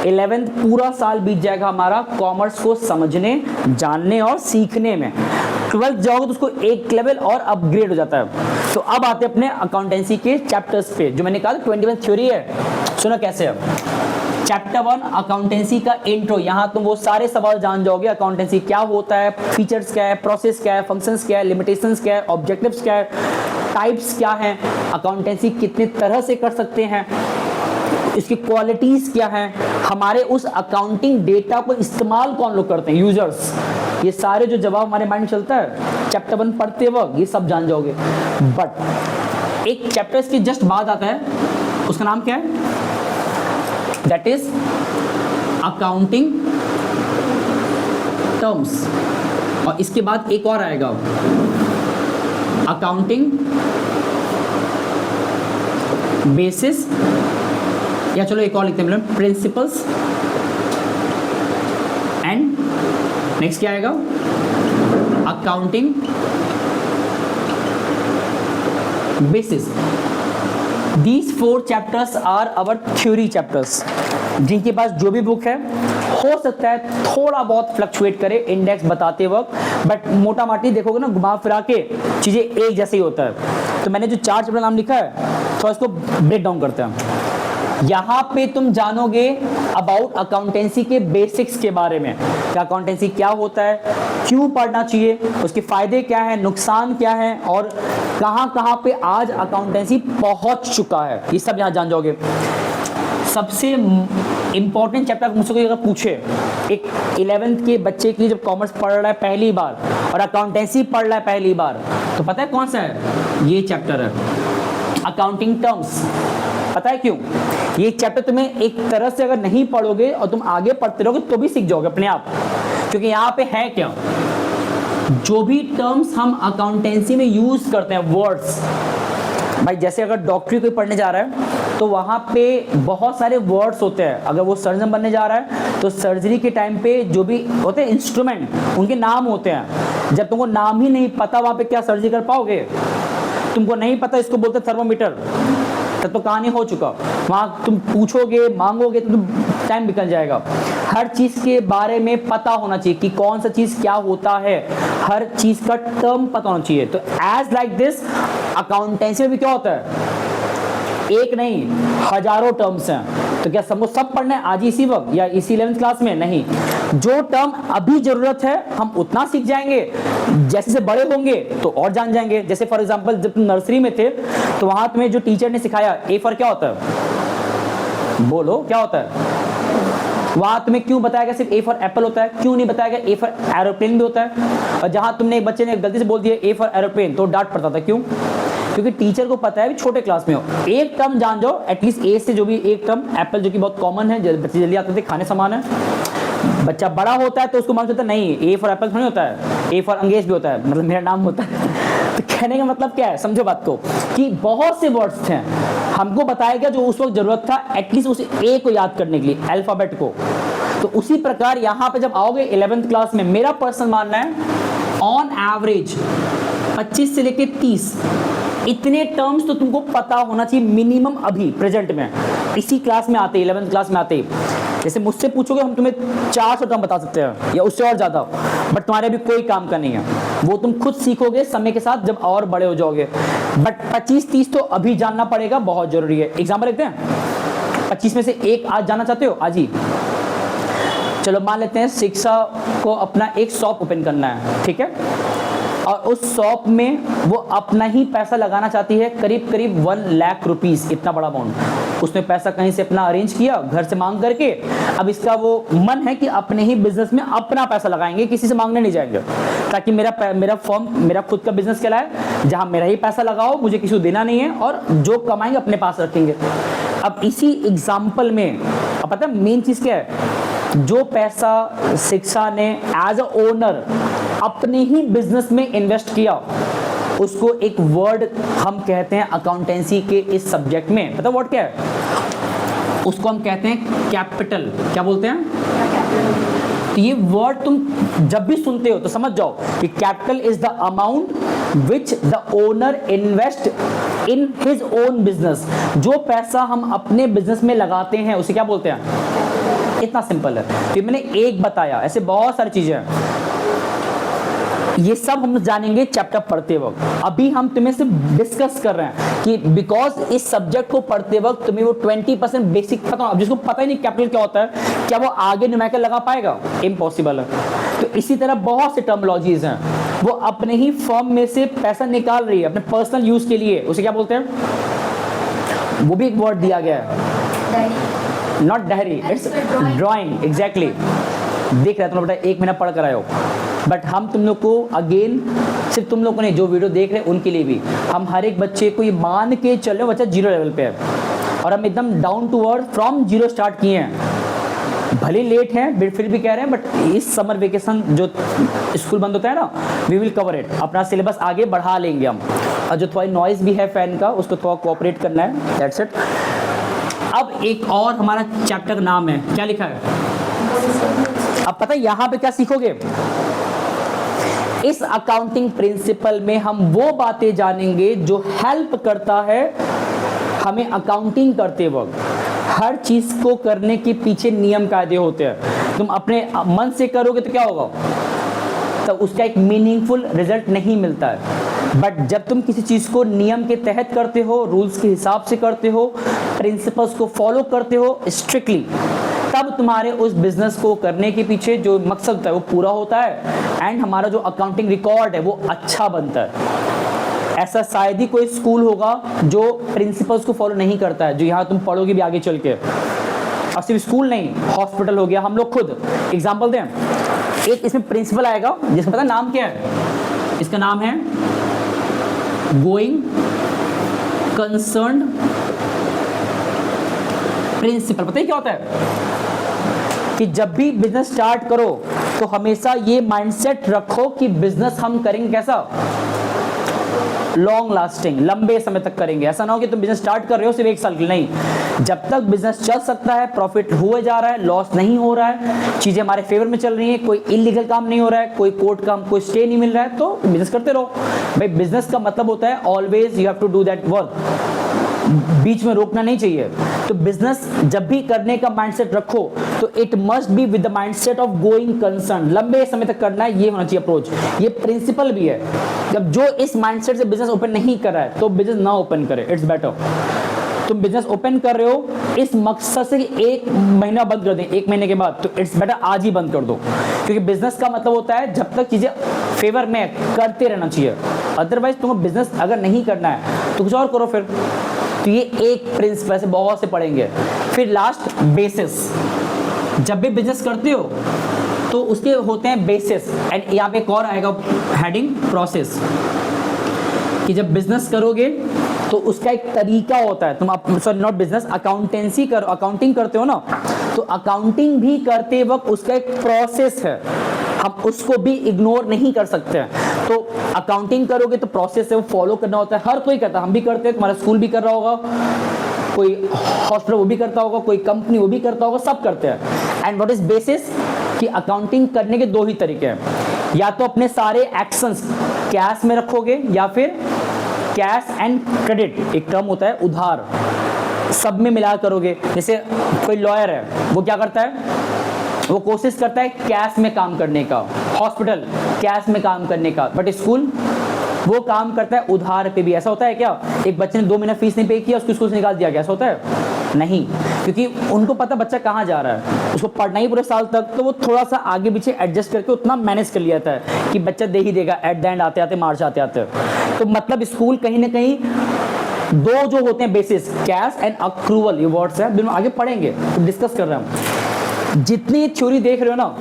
11th पूरा साल बीत जाएगा हमारा कॉमर्स को समझने, जानने और सीखने में। 12th जाओगे तो उसको एक लेवल और अपग्रेड हो जाता है। तो अब आते हैं अपने अकाउंटेंसी के चैप्टर्स पे, जो मैंने कहा 21 थ्योरी है। सुना कैसे है? चैप्टर 1 अकाउंटेंसी का इंट्रो। यहाँ तुम वो सारे सवाल जान जाओगे, अकाउंटेंसी क्या होता है, फीचर्स क्या है, प्रोसेस क्या है, फंक्शंस क्या है, लिमिटेशंस क्या है, ऑब्जेक्टिव्स क्या है, टाइप्स क्या है, अकाउंटेंसी कितने तरह से कर सकते हैं, इसकी क्वालिटीज क्या हैं, हमारे उस अकाउंटिंग डेटा को इस्तेमाल कौन लोग करते हैं, यूजर्स। ये सारे जो जवाब हमारे माइंड में चलता है चैप्टर 1 पढ़ते वक्त, ये सब जान जाओगे। बट एक चैप्टर के जस्ट बाद आता है, उसका नाम क्या है? That is accounting terms. और इसके बाद एक और आएगा, अकाउंटिंग बेसिस, या चलो एक और लिखते हैं, प्रिंसिपल्स एंड नेक्स्ट क्या आएगा? Accounting basis. These 4 chapters are our theory chapters। जिनके पास जो भी बुक है, हो सकता है थोड़ा बहुत फ्लक्चुएट करे इंडेक्स बताते वक्त, बट मोटा माटी देखोगे ना, घुमा फिरा के चीजें एक जैसे ही होता है। तो मैंने जो 4 चैप्टर नाम लिखा है, तो इसको ब्रेक डाउन करते हैं। यहाँ पे तुम जानोगे अबाउट अकाउंटेंसी के बेसिक्स के बारे में, कि अकाउंटेंसी क्या होता है, क्यों पढ़ना चाहिए, उसके फायदे क्या है, नुकसान क्या है, और कहाँ कहाँ पे आज अकाउंटेंसी पहुँच चुका है, ये सब यहाँ जान जाओगे। सबसे इंपॉर्टेंट चैप्टर मुझसे कोई अगर पूछे, एक 11th के बच्चे के लिए जब कॉमर्स पढ़ रहा है पहली बार और अकाउंटेंसी पढ़ रहा है पहली बार, तो पता है कौन सा है? ये चैप्टर है, अकाउंटिंग टर्म्स। पता है क्यों? ये चैप्टर तुम्हें एक तरह से अगर नहीं पढ़ोगे और तुम आगे पढ़ते रहोगे तो भी सीख जाओगे अपने आप, क्योंकि यहाँ पे है क्या, जो भी टर्म्स हम अकाउंटेंसी में यूज करते हैं, वर्ड्स, भाई जैसे अगर डॉक्टरी कोई पढ़ने जा रहा है तो वहाँ पे बहुत सारे वर्ड्स होते हैं। अगर वो सर्जन बनने जा रहा है तो सर्जरी के टाइम पे जो भी होते हैं इंस्ट्रूमेंट, उनके नाम होते हैं। जब तुमको नाम ही नहीं पता वहाँ पे क्या सर्जरी कर पाओगे? तुमको नहीं पता इसको बोलते थर्मोमीटर, तब तो कहानी हो चुका। वहाँ तुम पूछोगे, मांगोगे तो टाइम निकल जाएगा। हर चीज़ के बारे में पता होना चाहिए कि कौन सा चीज़ क्या होता है, हर चीज़ का टर्म पता होना चाहिए। तो एज लाइक दिस अकाउंटेंसी में भी क्या होता है, एक नहीं हजारों टर्म्स हैं। तो क्या सबको सब पढ़ना है आज इसी वक्त या इसी 11th क्लास में? नहीं, जो टर्म अभी जरूरत है हम उतना सीख जाएंगे, जैसे से बड़े होंगे तो और जान जाएंगे। जैसे फॉर एग्जांपल जब तुम नर्सरी में थे तो वहां तुम्हें जो टीचर ने सिखाया ए फॉर क्या होता है, बोलो क्या होता है? वहां तुम्हें क्यों बताया गया सिर्फ ए फॉर एप्पल होता है? क्यों नहीं बताया गया ए फॉर एरोप्लेन भी होता है? और जहां तुमने एक बच्चे ने गलती से बोल दिया ए फॉर एरोप्लेन तो डांट पड़ता था, क्यों? क्योंकि टीचर को पता है भी छोटे क्लास में हो, एक टर्म जान जाओ एटलीस्ट ए से, जो भी एक टर्म एप्पल जो कि बहुत कॉमन है, बच्चे जल्दी आते थे, खाने समान है। बच्चा बड़ा होता है तो उसको मालूम होता है नहीं ए फॉर एप्पल थोड़ी होता है, ए फॉर अंगेज भी होता है, मतलब मेरा नाम होता है। तो कहने का मतलब क्या है, समझो बात को, कि बहुत से वर्ड्स थे हमको बताया गया जो उस वक्त जरूरत था एटलीस्ट उस ए को याद करने के लिए, अल्फाबेट को। तो उसी प्रकार यहाँ पे जब आओगे 11th क्लास में, मेरा पर्सनल मानना है ऑन एवरेज 25 से लेके 30 इतने टर्म्स तो तुमको पता होना चाहिए मिनिमम अभी प्रेजेंट में, इसी क्लास में आते 11th क्लास में आते। जैसे मुझसे पूछोगे हम तुम्हें 400 टर्म बता सकते हैं या उससे और ज़्यादा, बट तुम्हारे अभी कोई काम का नहीं है, वो तुम खुद सीखोगे समय के साथ जब और बड़े हो जाओगे। बट 25-30 तो अभी जानना पड़ेगा, बहुत जरूरी है। एग्जाम्पल देखते हैं, 25 में से एक आज जानना चाहते हो? आज ही चलो मान लेते हैं शिक्षा को अपना एक शॉप ओपन करना है, ठीक है, और उस शॉप में वो अपना ही पैसा लगाना चाहती है, करीब करीब 1 लाख रुपीस, इतना बड़ा अमाउंट। उसने पैसा कहीं से अपना अरेंज किया घर से मांग करके, अब इसका वो मन है कि अपने ही बिजनेस में अपना पैसा लगाएंगे, किसी से मांगने नहीं जाएंगे, ताकि मेरा फर्म मेरा खुद का बिजनेस कहलाए, जहां मेरा ही पैसा लगाओ, मुझे किसी को देना नहीं है, और जो कमाएंगे अपने पास रखेंगे। अब इसी एग्जाम्पल में अब पता है मेन चीज क्या है, जो पैसा शिक्षा ने एज अ ओनर अपने ही बिजनेस में इन्वेस्ट किया, उसको एक वर्ड हम कहते हैं अकाउंटेंसी के इस सब्जेक्ट में, पता वर्ड क्या है? उसको हम कहते हैं कैपिटल। क्या बोलते हैं? तो ये वर्ड तुम जब भी सुनते हो तो समझ जाओ कि capital is the amount which the owner invest in his own business. जो पैसा हम अपने बिजनेस में लगाते हैं उसे क्या बोलते हैं? इतना सिंपल है। तो मैंने एक बताया, ऐसे बहुत सारी चीजें हैं, ये सब हम जानेंगे चैप्टर पढ़ते वक्त। अभी हम तुम्हें सिर्फ डिस्कस कर रहे हैं कि बिकॉज इस सब्जेक्ट को पढ़ते वक्त तुम्हें वो 20% बेसिक पता हो। अब जिसको पता ही नहीं कैपिटल क्या होता है, क्या वो आगे न्यूमेरिकल लगा पाएगा? इम्पॉसिबल है। तो इसी तरह बहुत से टर्मिनोलॉजीज हैं, वो अपने ही फर्म में से पैसा निकाल रही है अपने पर्सनल यूज के लिए, उसे क्या बोलते हैं? वो भी एक वर्ड दिया गया है, not diary, it's drawing. Exactly, देख रहे तुम लोग बेटा, 1 महीना पढ़ कर आए हो, बट हम तुम लोग को अगेन, सिर्फ तुम लोग को नहीं, जो वीडियो देख रहे हैं उनके लिए भी, हम हर एक बच्चे को ये मान के चल रहे हो बच्चा 0 लेवल पे है, और हम एकदम down to earth from 0 start किए हैं। भले लेट हैं फिर भी कह रहे हैं, बट इस समर वेकेशन जो स्कूल बंद होता है ना, वी विल कवर इट, अपना सिलेबस आगे बढ़ा लेंगे हम। और जो थोड़ा नॉइज भी है फैन का, उसको थोड़ा कोऑपरेट करना है, दैट्स इट। अब एक और हमारा चैप्टर का नाम है, क्या लिखा है? अब पता है यहाँ पे क्या सीखोगे? इस अकाउंटिंग प्रिंसिपल में हम वो बातें जानेंगे जो हेल्प करता है हमें अकाउंटिंग करते वक्त। हर चीज को करने के पीछे नियम कायदे होते हैं। तुम अपने मन से करोगे तो क्या होगा? तो उसका एक मीनिंगफुल रिजल्ट नहीं मिलता है। बट जब तुम किसी चीज़ को नियम के तहत करते हो, रूल्स के हिसाब से करते हो, प्रिंसिपल्स को फॉलो करते हो स्ट्रिक्टली, तब तुम्हारे उस बिजनेस को करने के पीछे जो मकसद होता है वो पूरा होता है एंड हमारा जो अकाउंटिंग रिकॉर्ड है वो अच्छा बनता है। ऐसा शायद ही कोई स्कूल होगा जो प्रिंसिपल्स को फॉलो नहीं करता है, जो यहाँ तुम पढ़ोगे भी आगे चल के। और सिर्फ स्कूल नहीं, हॉस्पिटल हो गया, हम लोग खुद एग्जाम्पल दें, एक इसमें प्रिंसिपल आएगा जिसका पता नाम क्या है, इसका नाम है गोइंग कंसर्न प्रिंसिपल। पता है क्या होता है कि जब भी बिजनेस स्टार्ट करो तो हमेशा ये माइंडसेट रखो कि बिजनेस हम करेंगे कैसा, लॉन्ग लास्टिंग, लंबे समय तक करेंगे। ऐसा ना हो कि तुम बिजनेस स्टार्ट कर रहे हो सिर्फ 1 साल के लिए, नहीं, जब तक बिजनेस चल सकता है, प्रॉफिट हुए जा रहा है, लॉस नहीं हो रहा है, चीजें हमारे फेवर में चल रही हैं, कोई इलीगल काम नहीं हो रहा है, कोई कोर्ट काम, कोई स्टे नहीं मिल रहा है, तो बिजनेस करते रहो भाई। बिजनेस का मतलब होता है always you have to do that work, बीच में रोकना नहीं चाहिए। तो बिजनेस जब भी करने का माइंडसेट रखो तो it must be with the mindset of going concern, लंबे समय तक करना है, ये होना चाहिए अप्रोच। ये प्रिंसिपल भी है। जब जो इस माइंडसेट से बिजनेस ओपन नहीं कर रहा है तो बिजनेस ना ओपन करे, इट्स बेटर। तुम बिजनेस ओपन कर रहे हो इस मकसद से कि 1 महीना बंद कर दें, 1 महीने के बाद, तो इट्स बेटर आज ही बंद कर दो, क्योंकि बिजनेस का मतलब होता है जब तक चीजें फेवर में करते रहना चाहिए। अदरवाइज तुम्हें बिजनेस अगर नहीं करना है तो कुछ और करो फिर। तो ये एक प्रिंसिपल से बहुत से पढ़ेंगे। फिर लास्ट बेसिस, जब भी बिजनेस करते हो तो उसके होते हैं बेसिस, एंड यहाँ पे एक और आएगा हेडिंग प्रोसेस, कि जब बिजनेस करोगे तो उसका एक तरीका होता है। तुम सॉरी नॉट बिजनेस, अकाउंटेंसी करो, अकाउंटिंग करते हो ना, तो अकाउंटिंग भी करते वक्त उसका एक प्रोसेस है, हम उसको भी इग्नोर नहीं कर सकते हैं। तो अकाउंटिंग करोगे तो प्रोसेस है वो फॉलो करना होता है, हर कोई करता है, हम भी करते हैं, तुम्हारा स्कूल भी कर रहा होगा, कोई हॉस्पिटल वो भी करता होगा, कोई कंपनी वो भी करता होगा, सब करते हैं। एंड व्हाट इज बेसिस, कि अकाउंटिंग करने के 2 ही तरीके हैं, या तो अपने सारे एक्शंस कैश में रखोगे, या फिर कैश एंड क्रेडिट, एक टर्म होता है उधार, सब में मिला करोगे। जैसे कोई लॉयर है वो क्या करता है, वो कोशिश करता है कैश में काम करने का, हॉस्पिटल कैश में काम करने का, बट स्कूल वो काम करता है उधार पे भी। ऐसा होता है क्या, एक बच्चे ने 2 महीना फीस नहीं पे किया, उसको स्कूल से निकाल दिया गया, ऐसा होता है? नहीं, क्योंकि उनको पता बच्चा कहाँ जा रहा है, उसको पढ़ना ही पूरे साल तक, तो वो थोड़ा सा आगे पीछे एडजस्ट करके उतना मैनेज कर लिया था कि बच्चा दे ही देगा एट द एंड, आते आते मार्च आते आते। तो मतलब स्कूल कहीं ना कहीं 2 जो होते हैं बेसिस, कैश एंड अक्रूवल, ये वर्ड्स है, दोनों आगे पढ़ेंगे तो डिस्कस कर रहे हैं। जितनी थ्योरी देख रहे हो ना,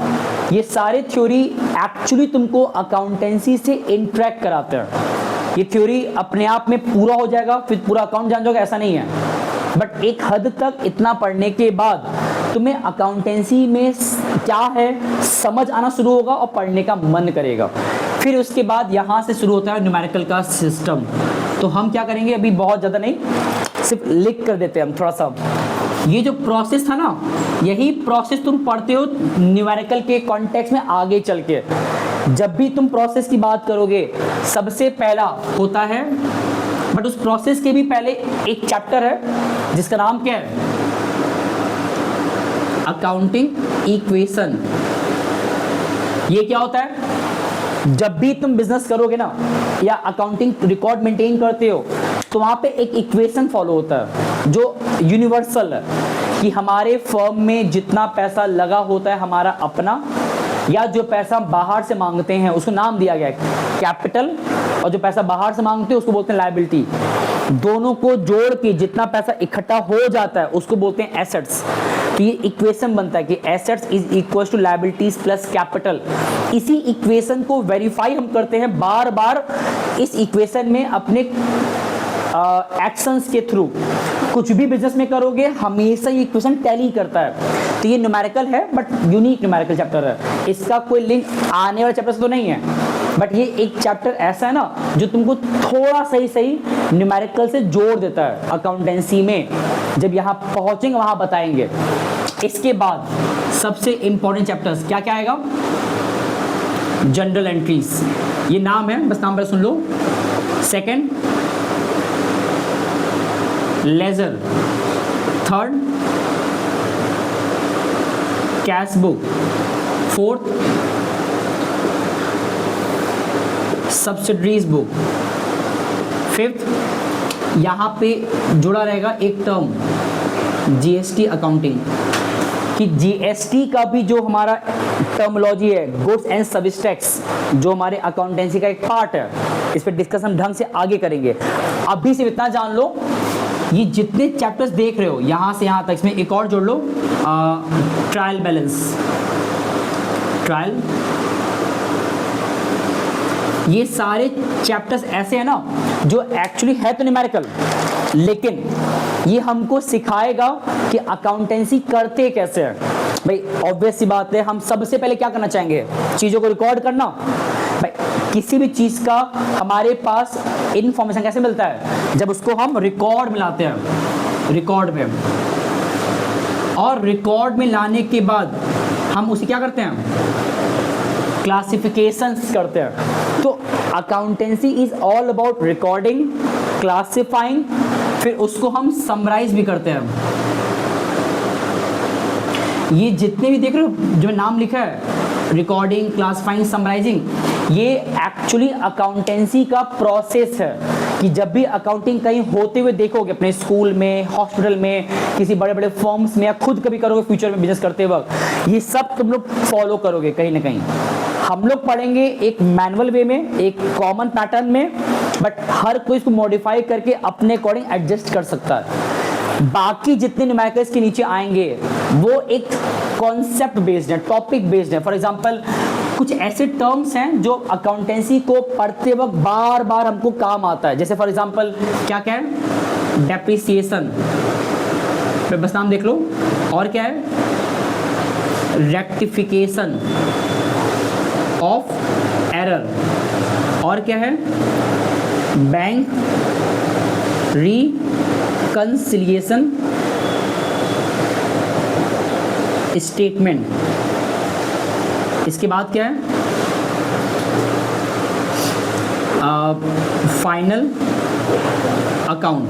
ये सारे थ्योरी एक्चुअली तुमको अकाउंटेंसी से इंटरेक्ट कराते हैं। ये थ्योरी अपने आप में पूरा हो जाएगा फिर पूरा अकाउंट जान जाओगे, ऐसा नहीं है, बट एक हद तक इतना पढ़ने के बाद तुम्हें अकाउंटेंसी में क्या है समझ आना शुरू होगा और पढ़ने का मन करेगा। फिर उसके बाद यहाँ से शुरू होता है न्यूमेरिकल का सिस्टम। तो हम क्या करेंगे, अभी बहुत ज़्यादा नहीं, सिर्फ लिख कर देते हैं हम थोड़ा सा। ये जो प्रोसेस था ना, यही प्रोसेस तुम पढ़ते हो न्यूमेरिकल के कॉन्टेक्स्ट में आगे चल के। जब भी तुम प्रोसेस की बात करोगे सबसे पहला होता है, बट उस प्रोसेस के भी पहले एक चैप्टर है जिसका नाम क्या है, अकाउंटिंग इक्वेशन। ये क्या होता है, जब भी तुम बिजनेस करोगे ना या अकाउंटिंग रिकॉर्ड मेंटेन करते हो तो वहां पे एक इक्वेशन फॉलो होता है जो यूनिवर्सल है, कि हमारे फर्म में जितना पैसा लगा होता है हमारा अपना, या जो पैसा बाहर से मांगते हैं उसको नाम दिया गया है कैपिटल, और जो पैसा बाहर से मांगते हैं उसको बोलते हैं लायबिलिटी। दोनों को जोड़ के जितना पैसा इकट्ठा हो जाता है उसको बोलते हैं एसेट्स। तो ये इक्वेशन बनता है कि assets is equal to liabilities plus capital. इसी इक्वेशन को वेरीफाई हम करते हैं बार बार इस इक्वेशन में अपने एक्शंस के थ्रू। कुछ भी बिजनेस में करोगे हमेशा ये इक्वेशन टैली करता है। तो ये न्यूमेरिकल है बट यूनिक न्यूमेरिकल चैप्टर है, इसका कोई लिंक आने वाले चैप्टर से तो नहीं है, बट ये एक चैप्टर ऐसा है ना जो तुमको थोड़ा सही न्यूमेरिकल से जोड़ देता है अकाउंटेंसी में। जब यहाँ पहुंचेंगे वहां बताएंगे। इसके बाद सबसे इंपॉर्टेंट चैप्टर्स क्या क्या आएगा, जनरल एंट्रीज, ये नाम है, बस नाम पर सुन लो। Second ledger, third cash book, fourth subsidiaries book, fifth, यहाँ पे जुड़ा रहेगा एक टर्म जीएसटी अकाउंटिंग, कि जीएसटी का भी जो हमारा टर्मोलॉजी है, गुड्स एंड सर्विस टैक्स, जो हमारे अकाउंटेंसी का एक पार्ट है, इस पर डिस्कस हम ढंग से आगे करेंगे। अभी से इतना जान लो, ये जितने चैप्टर्स देख रहे हो यहाँ से यहाँ तक, इसमें एक और जोड़ लो, ट्रायल बैलेंस, ट्रायल, ये सारे चैप्टर्स ऐसे हैं ना जो एक्चुअली है तो न्यूमेरिकल, लेकिन ये हमको सिखाएगा कि अकाउंटेंसी करते कैसे हैं। भाई ऑब्वियस सी बात है, हम सबसे पहले क्या करना चाहेंगे, चीज़ों को रिकॉर्ड करना। भाई किसी भी चीज़ का हमारे पास इन्फॉर्मेशन कैसे मिलता है, जब उसको हम रिकॉर्ड में लाते हैं, रिकॉर्ड में, और रिकॉर्ड में लाने के बाद हम उसे क्या करते हैं, क्लासिफिकेशंस करते हैं। तो accountancy is all about recording, classifying, फिर उसको हम समराइज भी करते हैं। ये जितने भी देख रहे हो जो नाम लिखा है, रिकॉर्डिंग, क्लासिफाइंग, समराइजिंग, ये एक्चुअली अकाउंटेंसी का प्रोसेस है। कि जब भी अकाउंटिंग कहीं होते हुए देखोगे, अपने स्कूल में, हॉस्पिटल में, किसी बड़े बड़े फर्म्स में, या खुद कभी करोगे फ्यूचर में बिजनेस करते वक्त, ये सब तुम लोग फॉलो करोगे कहीं ना कहीं। हम लोग पढ़ेंगे एक मैनुअल वे में, एक कॉमन पैटर्न में, बट हर कोई इसको मॉडिफाई करके अपने अकॉर्डिंग एडजस्ट कर सकता है। बाकी जितने न्यूमेरिकल्स के नीचे आएंगे वो एक कॉन्सेप्ट बेस्ड है, टॉपिक बेस्ड है। फॉर एग्जांपल कुछ ऐसे टर्म्स हैं जो अकाउंटेंसी को पढ़ते वक्त बार बार हमको काम आता है, जैसे फॉर एग्जांपल क्या क्या है, डेप्रिसिएशन, बस नाम देख लो, और क्या है, रेक्टिफिकेशन ऑफ एरर, और क्या है, बैंक रिकंसिलिएशन स्टेटमेंट, इसके बाद क्या है, फाइनल अकाउंट।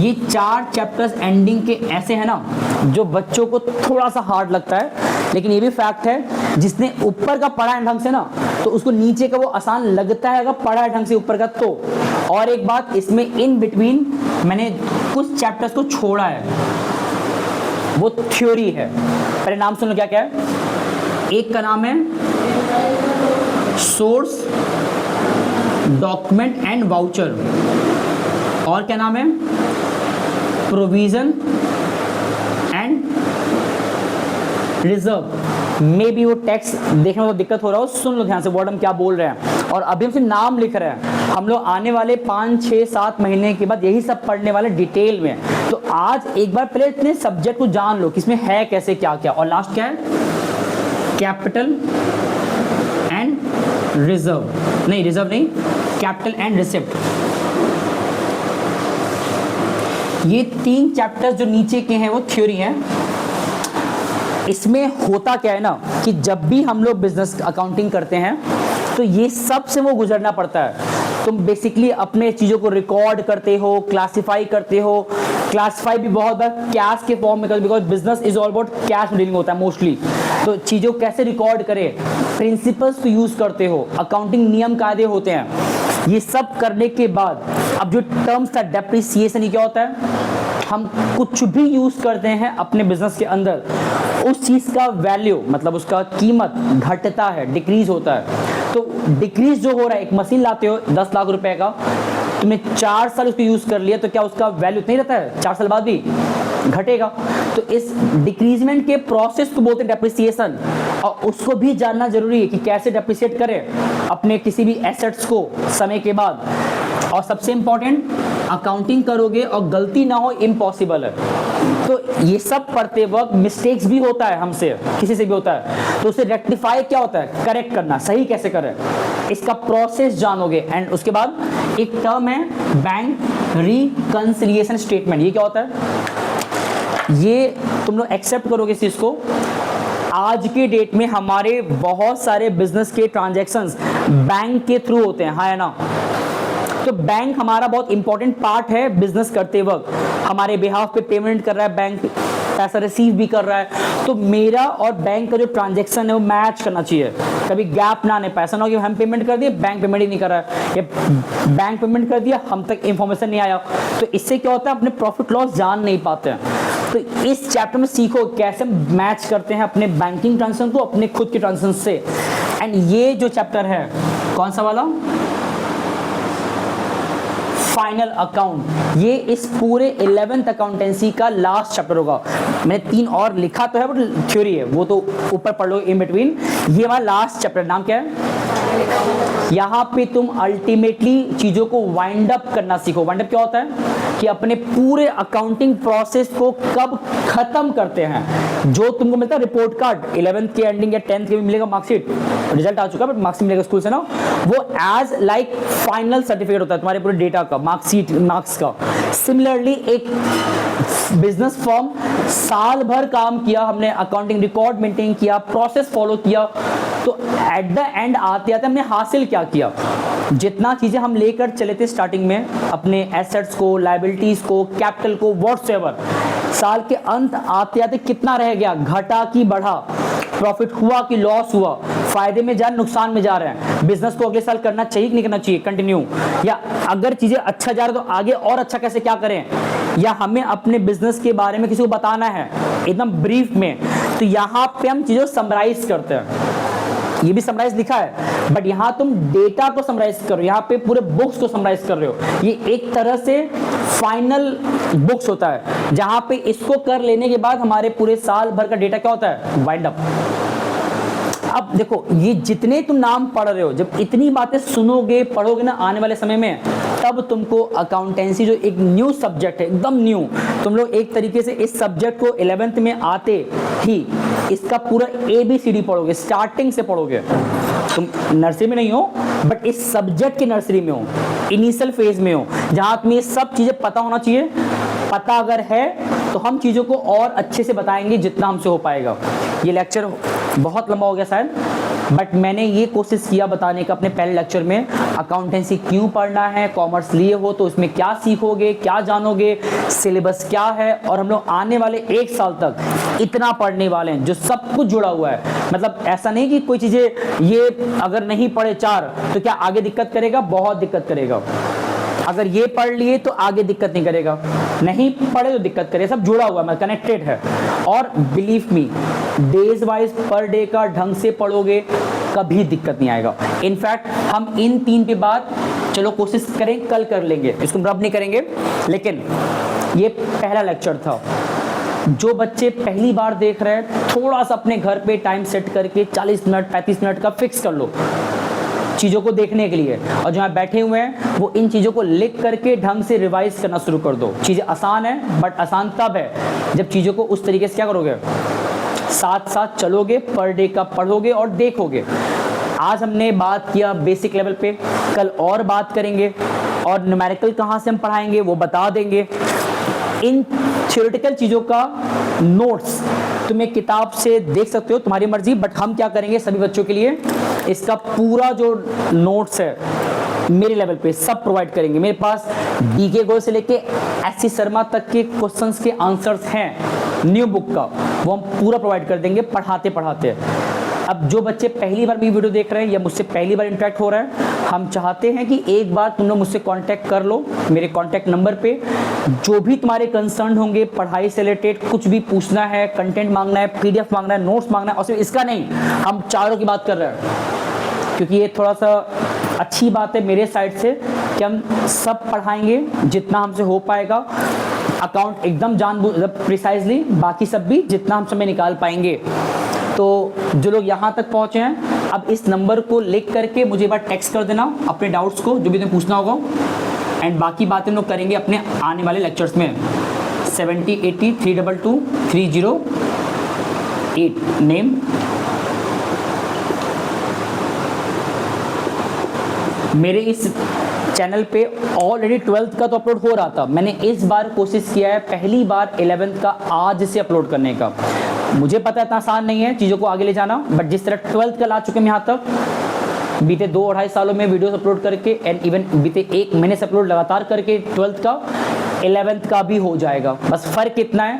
ये 4 चैप्टर्स एंडिंग के ऐसे हैं ना जो बच्चों को थोड़ा सा हार्ड लगता है, लेकिन ये भी फैक्ट है, जिसने ऊपर का पढ़ा है ढंग से ना, तो उसको नीचे का वो आसान लगता है अगर पढ़ा है ढंग से ऊपर का तो। और एक बात, इसमें इन बिटवीन मैंने कुछ चैप्टर्स को छोड़ा है, वो थ्योरी है। पहले नाम सुन लो क्या क्या है। एक का नाम है सोर्स, डॉक्यूमेंट एंड वाउचर, और क्या नाम है, provision and reserve. May be वो टेक्स्ट देखने में तो दिक्कत हो रहा हो, सुन लो ध्यान से वर्ड हम क्या बोल रहे हैं। और अभी हम सिर्फ नाम लिख रहे हैं, हम लोग आने वाले 5, 6, 7 महीने के बाद यही सब पढ़ने वाले डिटेल में। तो आज एक बार पहले इतने सब्जेक्ट को जान लो, किसमें है कैसे क्या क्या। और लास्ट क्या है, कैपिटल एंड रिजर्व, नहीं रिजर्व नहीं, कैपिटल एंड रिसिप्ट। ये 3 चैप्टर्स जो नीचे के हैं वो थ्योरी है। इसमें होता क्या है ना कि जब भी हम लोग बिजनेस अकाउंटिंग करते हैं तो ये सब से वो गुजरना पड़ता है। तुम बेसिकली अपने चीज़ों को रिकॉर्ड करते हो, क्लासिफाई करते हो, क्लासिफाई भी बहुत बार कैश के फॉर्म में करते हो, because business is all about cash में डीलिंग होता है मोस्टली। तो चीज़ों को कैसे रिकॉर्ड करें, प्रिंसिपल्स को यूज़ करते हो, अकाउंटिंग नियम कायदे होते हैं। ये सब करने के बाद अब जो टर्म्स था डेप्रिसिएशन, ये क्या होता है, हम कुछ भी यूज़ करते हैं अपने बिजनेस के अंदर, उस चीज़ का वैल्यू मतलब उसका कीमत घटता है, डिक्रीज होता है। तो डिक्रीज जो हो रहा है, एक मशीन लाते हो 10 लाख रुपए का, तुमने 4 साल उसको यूज़ कर लिया, तो क्या उसका वैल्यू नहीं रहता है, 4 साल बाद भी घटेगा। तो इस डिक्रीजमेंट के प्रोसेस को बोलते हैं डेप्रिसिएशन, और उसको भी जानना जरूरी है कि कैसे डेप्रिसिएट करें अपने किसी भी एसेट्स को समय के बाद। और सबसे इंपॉर्टेंट, अकाउंटिंग करोगे और गलती ना हो इम्पॉसिबल है। तो ये सब पढ़ते वक्त मिस्टेक्स भी होता है, हमसे किसी से भी होता है, तो उसे रेक्टिफाई क्या होता है, करेक्ट करना, सही कैसे करें, इसका प्रोसेस जानोगे। एंड उसके बाद एक टर्म है बैंक रिकंसिलिएशन स्टेटमेंट। ये क्या होता है, ये तुम लोग एक्सेप्ट करोगे इस चीज़ को। आज के डेट में हमारे बहुत सारे बिजनेस के ट्रांजैक्शंस बैंक के थ्रू होते हैं, हाँ है ना। तो बैंक हमारा बहुत इंपॉर्टेंट पार्ट है बिजनेस करते वक्त, हमारे बिहाफ पे पेमेंट कर रहा है बैंक, पैसा रिसीव भी कर रहा है, तो मेरा और बैंक का जो ट्रांजेक्शन है वो मैच करना चाहिए, कभी गैप ना आने, पैसा ना हो कि हम पेमेंट कर दिए बैंक पेमेंट ही नहीं कर रहा है, या बैंक पेमेंट कर दिया हम तक इंफॉर्मेशन नहीं आया, तो इससे क्या होता है अपने प्रॉफिट लॉस जान नहीं पाते हैं। तो इस चैप्टर में सीखो कैसे मैच करते हैं अपने बैंकिंग ट्रांजेक्शन को अपने खुद के ट्रांजेक्शन से। एंड ये जो चैप्टर है कौन सा वाला, फाइनल अकाउंट, ये इस पूरे 11th अकाउंटेंसी का लास्ट चैप्टर होगा। मैंने 3 और लिखा तो है बट थ्योरी है, वो तो ऊपर पढ़ लो इन बिटवीन। ये हमारा लास्ट चैप्टर, नाम क्या है? यहाँ पे तुम अल्टीमेटली चीजों को वाइंड अप करना सीखो। वाइंड अप क्या होता है कि अपने पूरे अकाउंटिंग प्रोसेस को कब खत्म करते हैं। जो तुमको मिलता है रिपोर्ट कार्ड 11th के एंडिंग या 10th के भी मिलेगा, मार्कशीट रिजल्ट आ चुका है बट मार्क्स मिलेगा स्कूल से ना, वो एज लाइक फाइनल सर्टिफिकेट होता है तुम्हारे पूरे डेटा का, मार्कशीट मार्क्स का। सिमिलरली एक बिजनेस फर्म साल भर काम किया, हमने अकाउंटिंग रिकॉर्ड मेंटेन किया, प्रोसेस फॉलो किया, तो एट द एंड आते आते हमने हासिल क्या किया, जितना चीजें हम लेकर चले थे स्टार्टिंग में अपने एसेट्स को, लायबिलिटीज को, कैपिटल को, व्हाटसएवर, साल के अंत आते आते कितना रह गया, घटा कि बढ़ा, प्रॉफिट हुआ कि लॉस हुआ, फायदे में जा नुकसान में जा रहे हैं, बिजनेस को अगले साल करना चाहिए कि नहीं करना चाहिए कंटिन्यू, या अगर चीजें अच्छा जा रहा है तो आगे और अच्छा कैसे क्या करें, या हमें अपने बिजनेस के बारे में किसी को बताना है एकदम ब्रीफ में, तो यहाँ पे हम चीजों समराइज करते हैं। ये भी समराइज लिखा है बट यहाँ तुम डेटा को समराइज कर रहे हो, यहाँ पे पूरे बुक्स को समराइज कर रहे हो। ये एक तरह से फाइनल बुक्स होता है जहाँ पे इसको कर लेने के बाद हमारे पूरे साल भर का डेटा क्या होता है, वाइंड अप। अब देखो ये जितने तुम नाम पढ़ रहे हो, जब इतनी बातें सुनोगे पढ़ोगे ना आने वाले समय में, तब तुमको अकाउंटेंसी जो एक न्यू सब्जेक्ट है, एकदम न्यू, तुम लोग एक तरीके से इस सब्जेक्ट को 11th में आते ही इसका पूरा ABCD पढ़ोगे, स्टार्टिंग से पढ़ोगे। तुम नर्सरी में नहीं हो बट इस सब्जेक्ट की नर्सरी में हो, इनिशियल फेज में हो, जहां तुम्हें ये सब चीजें पता होना चाहिए। पता अगर है तो हम चीजों को और अच्छे से बताएंगे जितना हमसे हो पाएगा। ये लेक्चर बहुत लंबा हो गया शायद, बट मैंने ये कोशिश किया बताने का अपने पहले लेक्चर में, अकाउंटेंसी क्यों पढ़ना है, कॉमर्स लिए हो तो उसमें क्या सीखोगे, क्या जानोगे, सिलेबस क्या है, और हम लोग आने वाले 1 साल तक इतना पढ़ने वाले हैं जो सब कुछ जुड़ा हुआ है। मतलब ऐसा नहीं कि कोई चीजें ये अगर नहीं पढ़े 4 तो क्या आगे दिक्कत करेगा, बहुत दिक्कत करेगा। अगर ये पढ़ लिए तो आगे दिक्कत नहीं करेगा, नहीं पढ़े तो दिक्कत करेगा, सब जुड़ा हुआ है, कनेक्टेड है। और believe me, days wise per day का ढंग से पढ़ोगे कभी दिक्कत नहीं आएगा। इनफैक्ट हम इन 3 के बाद चलो कोशिश करें कल कर लेंगे, इसको रब नहीं करेंगे, लेकिन ये पहला लेक्चर था। जो बच्चे पहली बार देख रहे हैं थोड़ा सा अपने घर पे टाइम सेट करके 40 मिनट 35 मिनट का फिक्स कर लो चीज़ों को देखने के लिए, और जो यहाँ बैठे हुए हैं वो इन चीज़ों को लिख करके ढंग से रिवाइज करना शुरू कर दो। चीज़ें आसान है बट आसान तब है जब चीज़ों को उस तरीके से क्या करोगे, साथ साथ चलोगे, पर डे का पढ़ोगे और देखोगे। आज हमने बात किया बेसिक लेवल पे, कल और बात करेंगे, और न्यूमेरिकल कहाँ से हम पढ़ाएंगे वो बता देंगे। इन थ्योरेटिकल चीज़ों का नोट्स तुम एक किताब से देख सकते हो, तुम्हारी मर्जी, बट हम क्या करेंगे सभी बच्चों के लिए इसका पूरा जो नोट्स है मेरे लेवल पे सब प्रोवाइड करेंगे। मेरे पास DK गोयल से लेके SC शर्मा तक के क्वेश्चंस के आंसर्स हैं न्यू बुक का, वो हम पूरा प्रोवाइड कर देंगे पढ़ाते पढ़ाते। अब जो बच्चे पहली बार मेरी वीडियो देख रहे हैं या मुझसे पहली बार इंटरेक्ट हो रहा है, हम चाहते हैं कि एक बार तुम लोग मुझसे कांटेक्ट कर लो मेरे कांटेक्ट नंबर पे। जो भी तुम्हारे कंसर्न होंगे, पढ़ाई से रिलेटेड कुछ भी पूछना है, कंटेंट मांगना है, PDF मांगना है, नोट्स मांगना है, और सिर्फ इसका नहीं, हम चारों की बात कर रहे हैं क्योंकि ये थोड़ा सा अच्छी बात है मेरे साइड से कि हम सब पढ़ाएंगे जितना हमसे हो पाएगा। अकाउंट एकदम प्रिसाइजली, बाकी सब भी जितना हम समय निकाल पाएंगे। तो जो लोग यहाँ तक पहुँचे हैं, अब इस नंबर को लिख करके मुझे एक बार टेक्स्ट कर देना अपने डाउट्स को, जो भी तुम्हें पूछना होगा, एंड बाकी बातें हम लोग करेंगे अपने आने वाले लेक्चर्स में। 7080323008 नेम। मेरे इस चैनल पे ऑलरेडी 12th का तो अपलोड हो रहा था, मैंने इस बार कोशिश किया है पहली बार 11th का आज से अपलोड करने का। मुझे पता है इतना आसान नहीं है चीज़ों को आगे ले जाना, बट जिस तरह 12th का ला चुके हैं यहाँ तक, बीते 2-2.5 सालों में वीडियोस अपलोड करके, एंड इवन बीते 1 महीने से अपलोड लगातार करके 12th का 11th का भी हो जाएगा। बस फ़र्क इतना है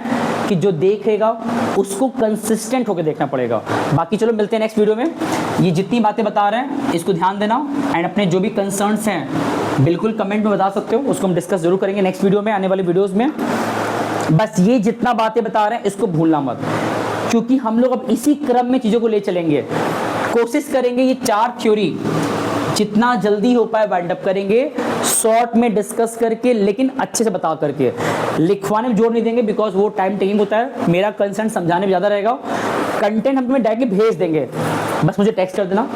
कि जो देखेगा उसको कंसिस्टेंट होकर देखना पड़ेगा। बाकी चलो मिलते हैं नेक्स्ट वीडियो में। ये जितनी बातें बता रहे हैं इसको ध्यान देना, एंड अपने जो भी कंसर्न्स हैं बिल्कुल कमेंट में बता सकते हो, उसको हम डिस्कस जरूर करेंगे नेक्स्ट वीडियो में, आने वाले वीडियोज़ में। बस ये जितना बातें बता रहे हैं इसको भूलना मत, क्योंकि हम लोग अब इसी क्रम में चीज़ों को ले चलेंगे। कोशिश करेंगे ये 4 थ्योरी जितना जल्दी हो पाए वाइंड अप करेंगे, शॉर्ट में डिस्कस करके, लेकिन अच्छे से बता करके। लिखवाने में जोर नहीं देंगे बिकॉज वो टाइम टेकिंग होता है, मेरा कंसर्न समझाने में ज़्यादा रहेगा। कंटेंट हम तुम्हें डायरेक्टली भेज देंगे, बस मुझे टेक्स्ट कर देना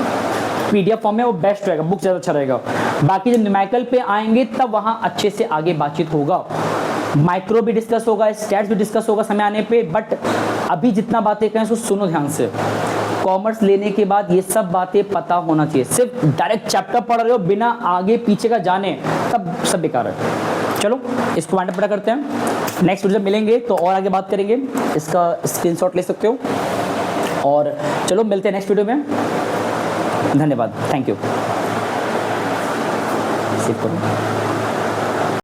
PDF फॉर्म में, वो बेस्ट रहेगा, बुक ज़्यादा अच्छा रहेगा। बाकी जब न्यूमेरिकल पे आएंगे तब वहाँ अच्छे से आगे बातचीत होगा, माइक्रो भी डिस्कस होगा, स्टैट्स भी डिस्कस होगा समय आने पे। बट अभी जितना बातें कहें उसको सुनो ध्यान से। कॉमर्स लेने के बाद ये सब बातें पता होना चाहिए। सिर्फ डायरेक्ट चैप्टर पढ़ रहे हो बिना आगे पीछे का जाने, तब सब बेकार है। चलो इसको वाइंड अप पढ़ा करते हैं, नेक्स्ट वीडियो मिलेंगे तो और आगे बात करेंगे। इसका स्क्रीनशॉट ले सकते हो, और चलो मिलते हैं नेक्स्ट वीडियो में। धन्यवाद, थैंक यू। सेव करो।